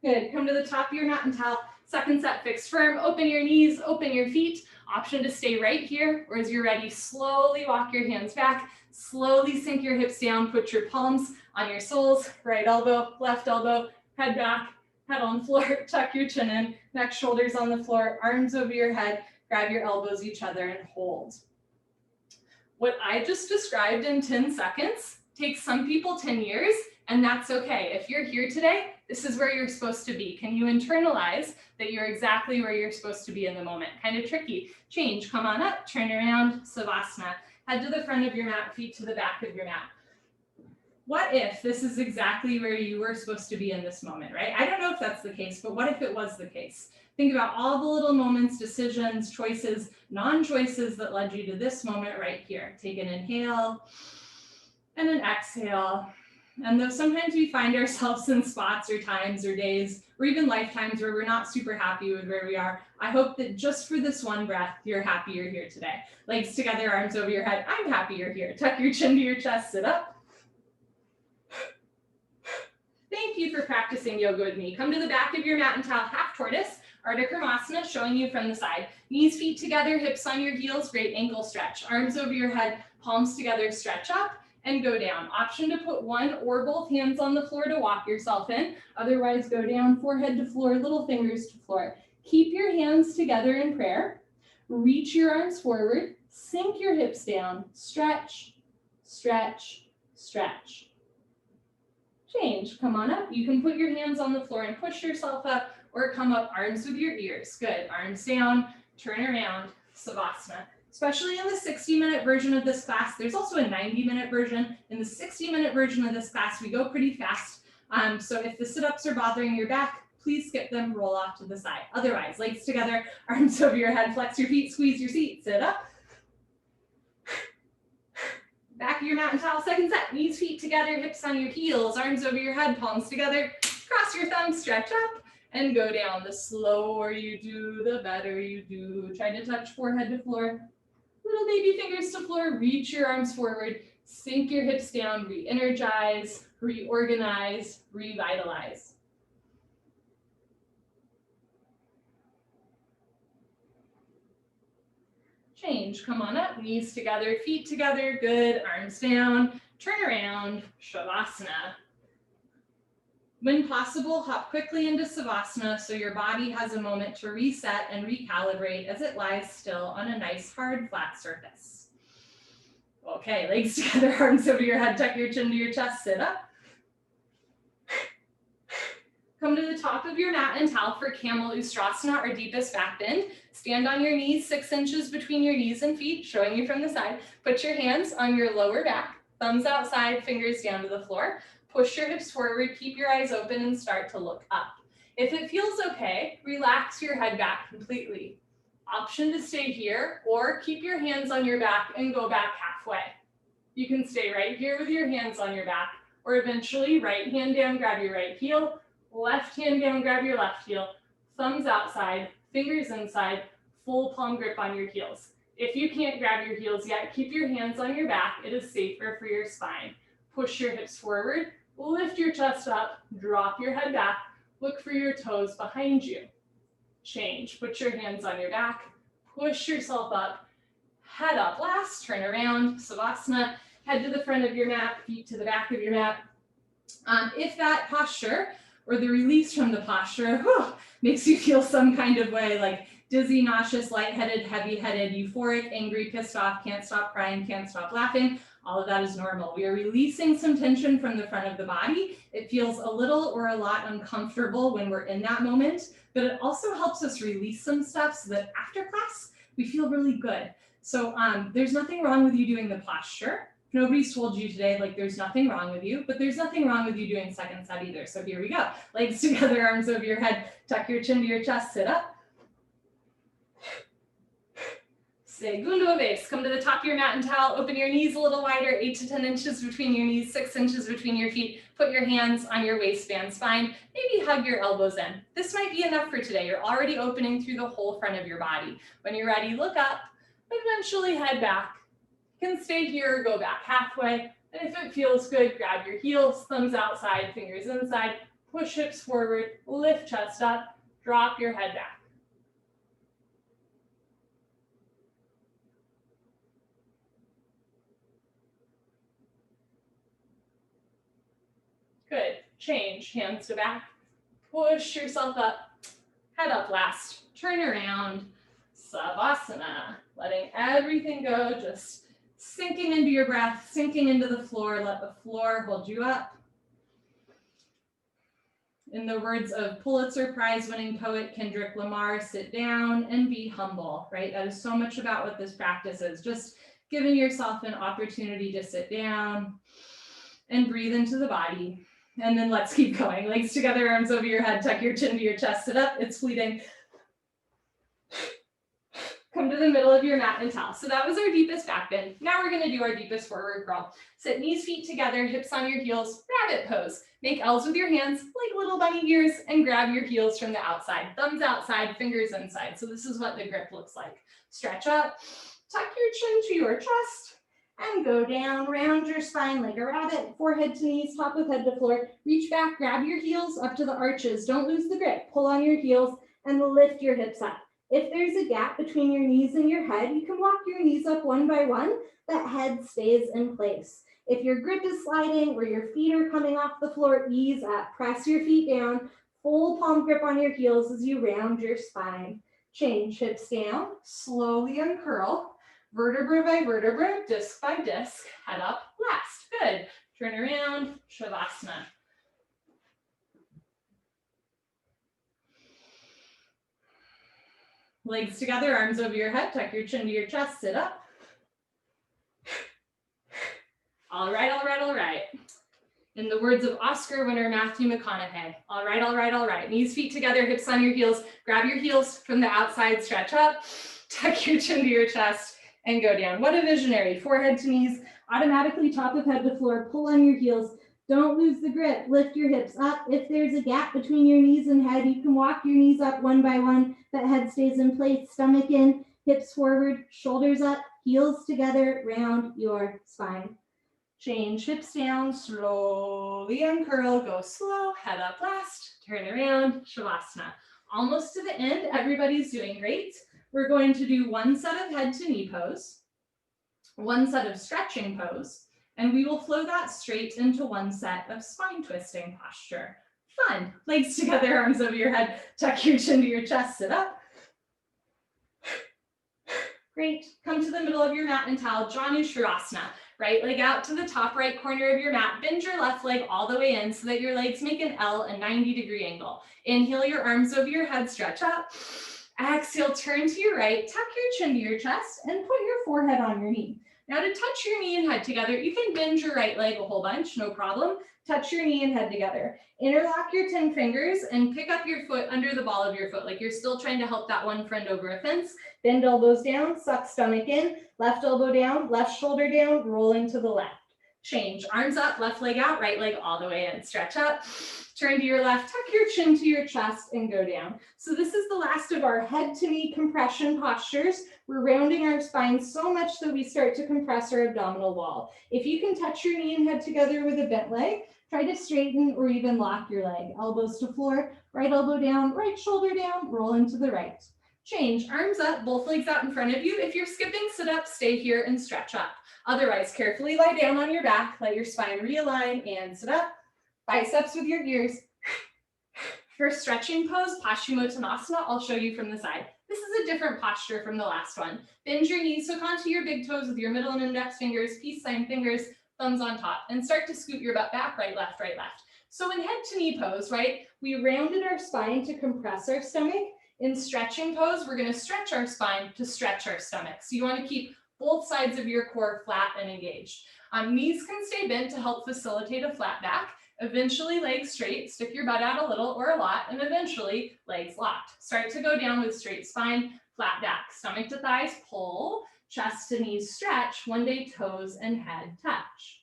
Good, come to the top of your mat and towel. Second set, fixed firm, open your knees, open your feet. Option to stay right here, or as you're ready, slowly walk your hands back, slowly sink your hips down, put your palms on your soles, right elbow, left elbow, head back, head on the floor, tuck your chin in, neck, shoulders on the floor, arms over your head, grab your elbows each other and hold. What I just described in 10 seconds takes some people 10 years, and that's okay. If you're here today, this is where you're supposed to be. Can you internalize that you're exactly where you're supposed to be in the moment? Kind of tricky. Change, come on up, turn around, Savasana. Head to the front of your mat, feet to the back of your mat. What if this is exactly where you were supposed to be in this moment, right? I don't know if that's the case, but what if it was the case? Think about all the little moments, decisions, choices, non-choices that led you to this moment right here. Take an inhale and an exhale. And though sometimes we find ourselves in spots or times or days or even lifetimes where we're not super happy with where we are, I hope that just for this one breath, you're happy you're here today. Legs together, arms over your head. I'm happy you're here. Tuck your chin to your chest, sit up. Thank you for practicing yoga with me. Come to the back of your mat and towel, half tortoise, Ardha Karmasana, showing you from the side. Knees, feet together, hips on your heels, great ankle stretch. Arms over your head, palms together, stretch up and go down. Option to put one or both hands on the floor to walk yourself in. Otherwise, go down, forehead to floor, little fingers to floor. Keep your hands together in prayer. Reach your arms forward, sink your hips down, stretch, stretch, stretch. Change, come on up. You can put your hands on the floor and push yourself up, or come up, arms with your ears. Good, arms down, turn around, Savasana. Especially in the 60-minute version of this class, there's also a 90-minute version. In the 60-minute version of this class, we go pretty fast. So if the sit-ups are bothering your back, please skip them, roll off to the side. Otherwise, legs together, arms over your head, flex your feet, squeeze your seat, sit up. Back of your mat and towel, second set. Knees, feet together, hips on your heels, arms over your head, palms together. Cross your thumbs, stretch up, and go down. The slower you do, the better you do. Try to touch forehead to floor. Little baby fingers to floor, reach your arms forward, sink your hips down, re-energize, reorganize, revitalize. Change, come on up, knees together, feet together, good, arms down, turn around, Shavasana. When possible, hop quickly into Savasana so your body has a moment to reset and recalibrate as it lies still on a nice, hard, flat surface. Okay, legs together, arms over your head, tuck your chin to your chest, sit up. Come to the top of your mat and towel for Camel Ustrasana, or deepest back bend. Stand on your knees, 6 inches between your knees and feet, showing you from the side. Put your hands on your lower back, thumbs outside, fingers down to the floor. Push your hips forward, keep your eyes open, and start to look up. If it feels okay, relax your head back completely. Option to stay here, or keep your hands on your back and go back halfway. You can stay right here with your hands on your back, or eventually right hand down, grab your right heel, left hand down, grab your left heel, thumbs outside, fingers inside, full palm grip on your heels. If you can't grab your heels yet, keep your hands on your back. It is safer for your spine. Push your hips forward, lift your chest up, drop your head back, look for your toes behind you. Change, put your hands on your back, push yourself up, head up last, turn around, Savasana, head to the front of your mat, feet to the back of your mat. If that posture or the release from the posture makes you feel some kind of way, like dizzy, nauseous, lightheaded, heavy-headed, euphoric, angry, pissed off, can't stop crying, can't stop laughing, all of that is normal. We are releasing some tension from the front of the body. It feels a little or a lot uncomfortable when we're in that moment, but it also helps us release some stuff so that after class, we feel really good. So there's nothing wrong with you doing the posture. Nobody's told you today, like there's nothing wrong with you, but there's nothing wrong with you doing second set either. So here we go. Legs together, arms over your head, tuck your chin to your chest, sit up. Segundo vez, come to the top of your mat and towel, open your knees a little wider, 8 to 10 inches between your knees, 6 inches between your feet, put your hands on your waistband spine, maybe hug your elbows in. This might be enough for today. You're already opening through the whole front of your body. When you're ready, look up, eventually head back. You can stay here or go back halfway. And if it feels good, grab your heels, thumbs outside, fingers inside, push hips forward, lift chest up, drop your head back. Good. Change, hands to back. Push yourself up. Head up last. Turn around. Savasana. Letting everything go. Just sinking into your breath, sinking into the floor. Let the floor hold you up. In the words of Pulitzer Prize-winning poet Kendrick Lamar, sit down and be humble, right? That is so much about what this practice is. Just giving yourself an opportunity to sit down and breathe into the body. And then let's keep going. Legs together, arms over your head, tuck your chin to your chest, sit up, it's fleeting. Come to the middle of your mat and towel. So that was our deepest back bend. Now we're gonna do our deepest forward crawl. Sit knees, feet together, hips on your heels, rabbit pose. Make L's with your hands like little bunny ears and grab your heels from the outside. Thumbs outside, fingers inside. So this is what the grip looks like. Stretch up, tuck your chin to your chest, and go down, round your spine like a rabbit, forehead to knees, top of head to floor. Reach back, grab your heels up to the arches. Don't lose the grip. Pull on your heels and lift your hips up. If there's a gap between your knees and your head, you can walk your knees up one by one. That head stays in place. If your grip is sliding or your feet are coming off the floor, ease up. Press your feet down. Full palm grip on your heels as you round your spine. Change, hips down, slowly uncurl. Vertebra by vertebra, disc by disc, head up last. Good. Turn around, Shavasana. Legs together, arms over your head, tuck your chin to your chest, sit up. All right, all right, all right. In the words of Oscar winner Matthew McConaughey, all right, all right, all right. Knees, feet together, hips on your heels. Grab your heels from the outside, stretch up, tuck your chin to your chest, and go down. What a visionary. Forehead to knees, automatically top of head to floor. Pull on your heels. Don't lose the grip. Lift your hips up. If there's a gap between your knees and head, you can walk your knees up one by one. That head stays in place. Stomach in, hips forward, shoulders up, heels together, round your spine. Change, hips down, slowly uncurl, go slow, head up last, turn around, Shavasana. Almost to the end, everybody's doing great. We're going to do one set of head to knee pose, one set of stretching pose, and we will flow that straight into one set of spine twisting posture. Fun. Legs together, arms over your head, tuck your chin to your chest, sit up. Great. Come to the middle of your mat and towel, Janushirasana. Right leg out to the top right corner of your mat. Bend your left leg all the way in so that your legs make an L, a 90-degree angle. Inhale your arms over your head, stretch up. Exhale, turn to your right, tuck your chin to your chest, and put your forehead on your knee. Now to touch your knee and head together, you can bend your right leg a whole bunch, no problem. Touch your knee and head together. Interlock your 10 fingers and pick up your foot under the ball of your foot, like you're still trying to help that one friend over a fence. Bend elbows down, suck stomach in, left elbow down, left shoulder down, rolling to the left. Change, arms up, left leg out, right leg all the way in. Stretch up, turn to your left, tuck your chin to your chest and go down. So this is the last of our head to knee compression postures. We're rounding our spine so much that we start to compress our abdominal wall. If you can touch your knee and head together with a bent leg, try to straighten or even lock your leg. Elbows to floor, right elbow down, right shoulder down, roll into the right. Change, arms up, both legs out in front of you. If you're skipping, sit up, stay here and stretch up. Otherwise, carefully lie down on your back, let your spine realign and sit up. Biceps with your ears. For stretching pose, Paschimottanasana, I'll show you from the side. This is a different posture from the last one. Bend your knees, hook onto your big toes with your middle and index fingers, peace sign fingers, thumbs on top, and start to scoot your butt back, right, left, right, left. So in head to knee pose, right, we rounded our spine to compress our stomach. In stretching pose, we're gonna stretch our spine to stretch our stomach. So you wanna keep both sides of your core flat and engaged. Knees can stay bent to help facilitate a flat back. Eventually legs straight, stick your butt out a little or a lot, and eventually legs locked. Start to go down with straight spine, flat back, stomach to thighs, pull, chest to knees stretch, one day toes and head touch.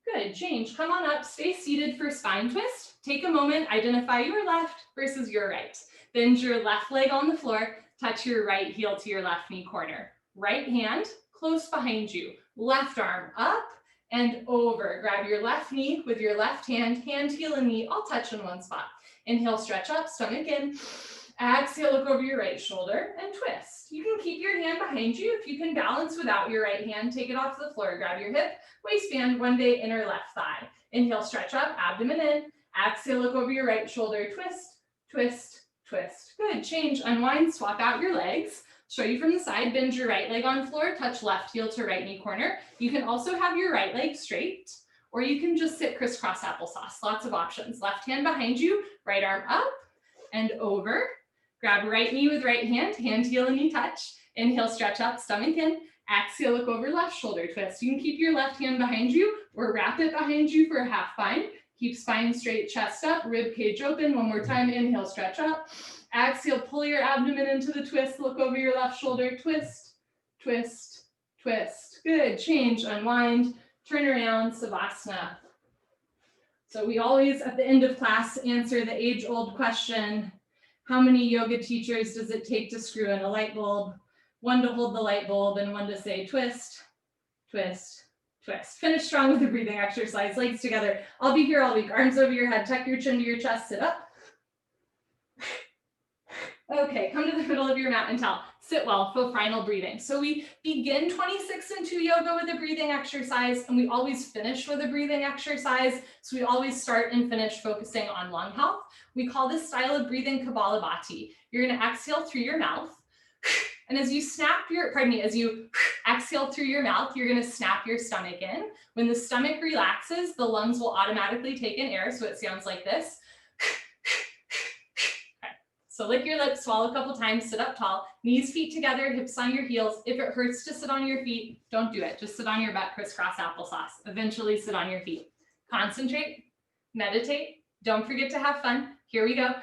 Good, change, come on up, stay seated for spine twist. Take a moment, identify your left versus your right. Bend your left leg on the floor, touch your right heel to your left knee corner. Right hand close behind you, left arm up and over. Grab your left knee with your left hand, hand, heel, and knee all touch in one spot. Inhale, stretch up, stomach in. Exhale, look over your right shoulder and twist. You can keep your hand behind you. If you can balance without your right hand, take it off the floor. Grab your hip, waistband, one day inner left thigh. Inhale, stretch up, abdomen in. Exhale, look over your right shoulder, twist, twist, twist. Good, change, unwind, swap out your legs. Show you from the side, bend your right leg on floor, touch left heel to right knee corner. You can also have your right leg straight, or you can just sit crisscross applesauce, lots of options. Left hand behind you, right arm up and over. Grab right knee with right hand, hand, heel, and knee touch. Inhale, stretch up, stomach in. Exhale, look over left shoulder twist. You can keep your left hand behind you or wrap it behind you for a half bind. Keep spine straight, chest up, rib cage open. One more time, inhale, stretch up. Exhale, pull your abdomen into the twist, look over your left shoulder, twist, twist, twist. Good, change, unwind, turn around, Savasana. So we always, at the end of class, answer the age-old question, how many yoga teachers does it take to screw in a light bulb? One to hold the light bulb and one to say twist, twist, twist. Finish strong with a breathing exercise, legs together. I'll be here all week, arms over your head, tuck your chin to your chest, sit up. Okay, come to the middle of your mat and towel. Sit well for final breathing. So we begin 26 and 2 yoga with a breathing exercise, and we always finish with a breathing exercise. So we always start and finish focusing on lung health. We call this style of breathing Kapalabhati. You're gonna exhale through your mouth. And as you as you exhale through your mouth, you're gonna snap your stomach in. When the stomach relaxes, the lungs will automatically take in air. So it sounds like this. So lick your lips, swallow a couple times, sit up tall, knees, feet together, hips on your heels. If it hurts to sit on your feet, don't do it. Just sit on your butt, crisscross applesauce. Eventually sit on your feet. Concentrate, meditate. Don't forget to have fun. Here we go.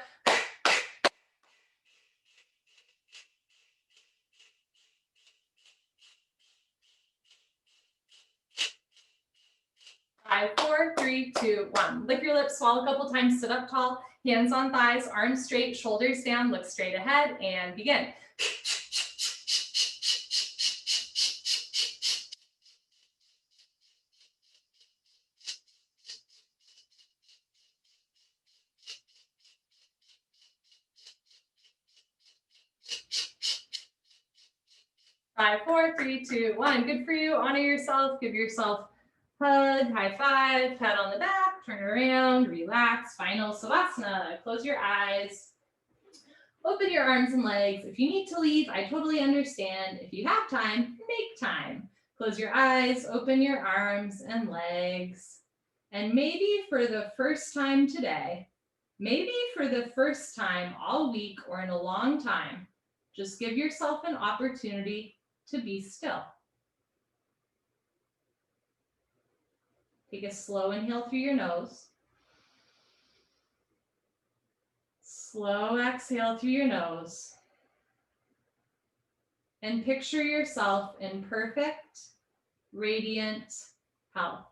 5, 4, 3, 2, 1. Lick your lips, swallow a couple times, sit up tall, hands on thighs, arms straight, shoulders down, look straight ahead, and begin. Five, 4, 3, 2, 1. Good for you. Honor yourself. Give yourself hug, high five, pat on the back, turn around, relax. Final Savasana. Close your eyes. Open your arms and legs. If you need to leave, I totally understand. If you have time, make time. Close your eyes, open your arms and legs. And maybe for the first time today, maybe for the first time all week or in a long time, just give yourself an opportunity to be still. Take a slow inhale through your nose. Slow exhale through your nose. And picture yourself in perfect, radiant health.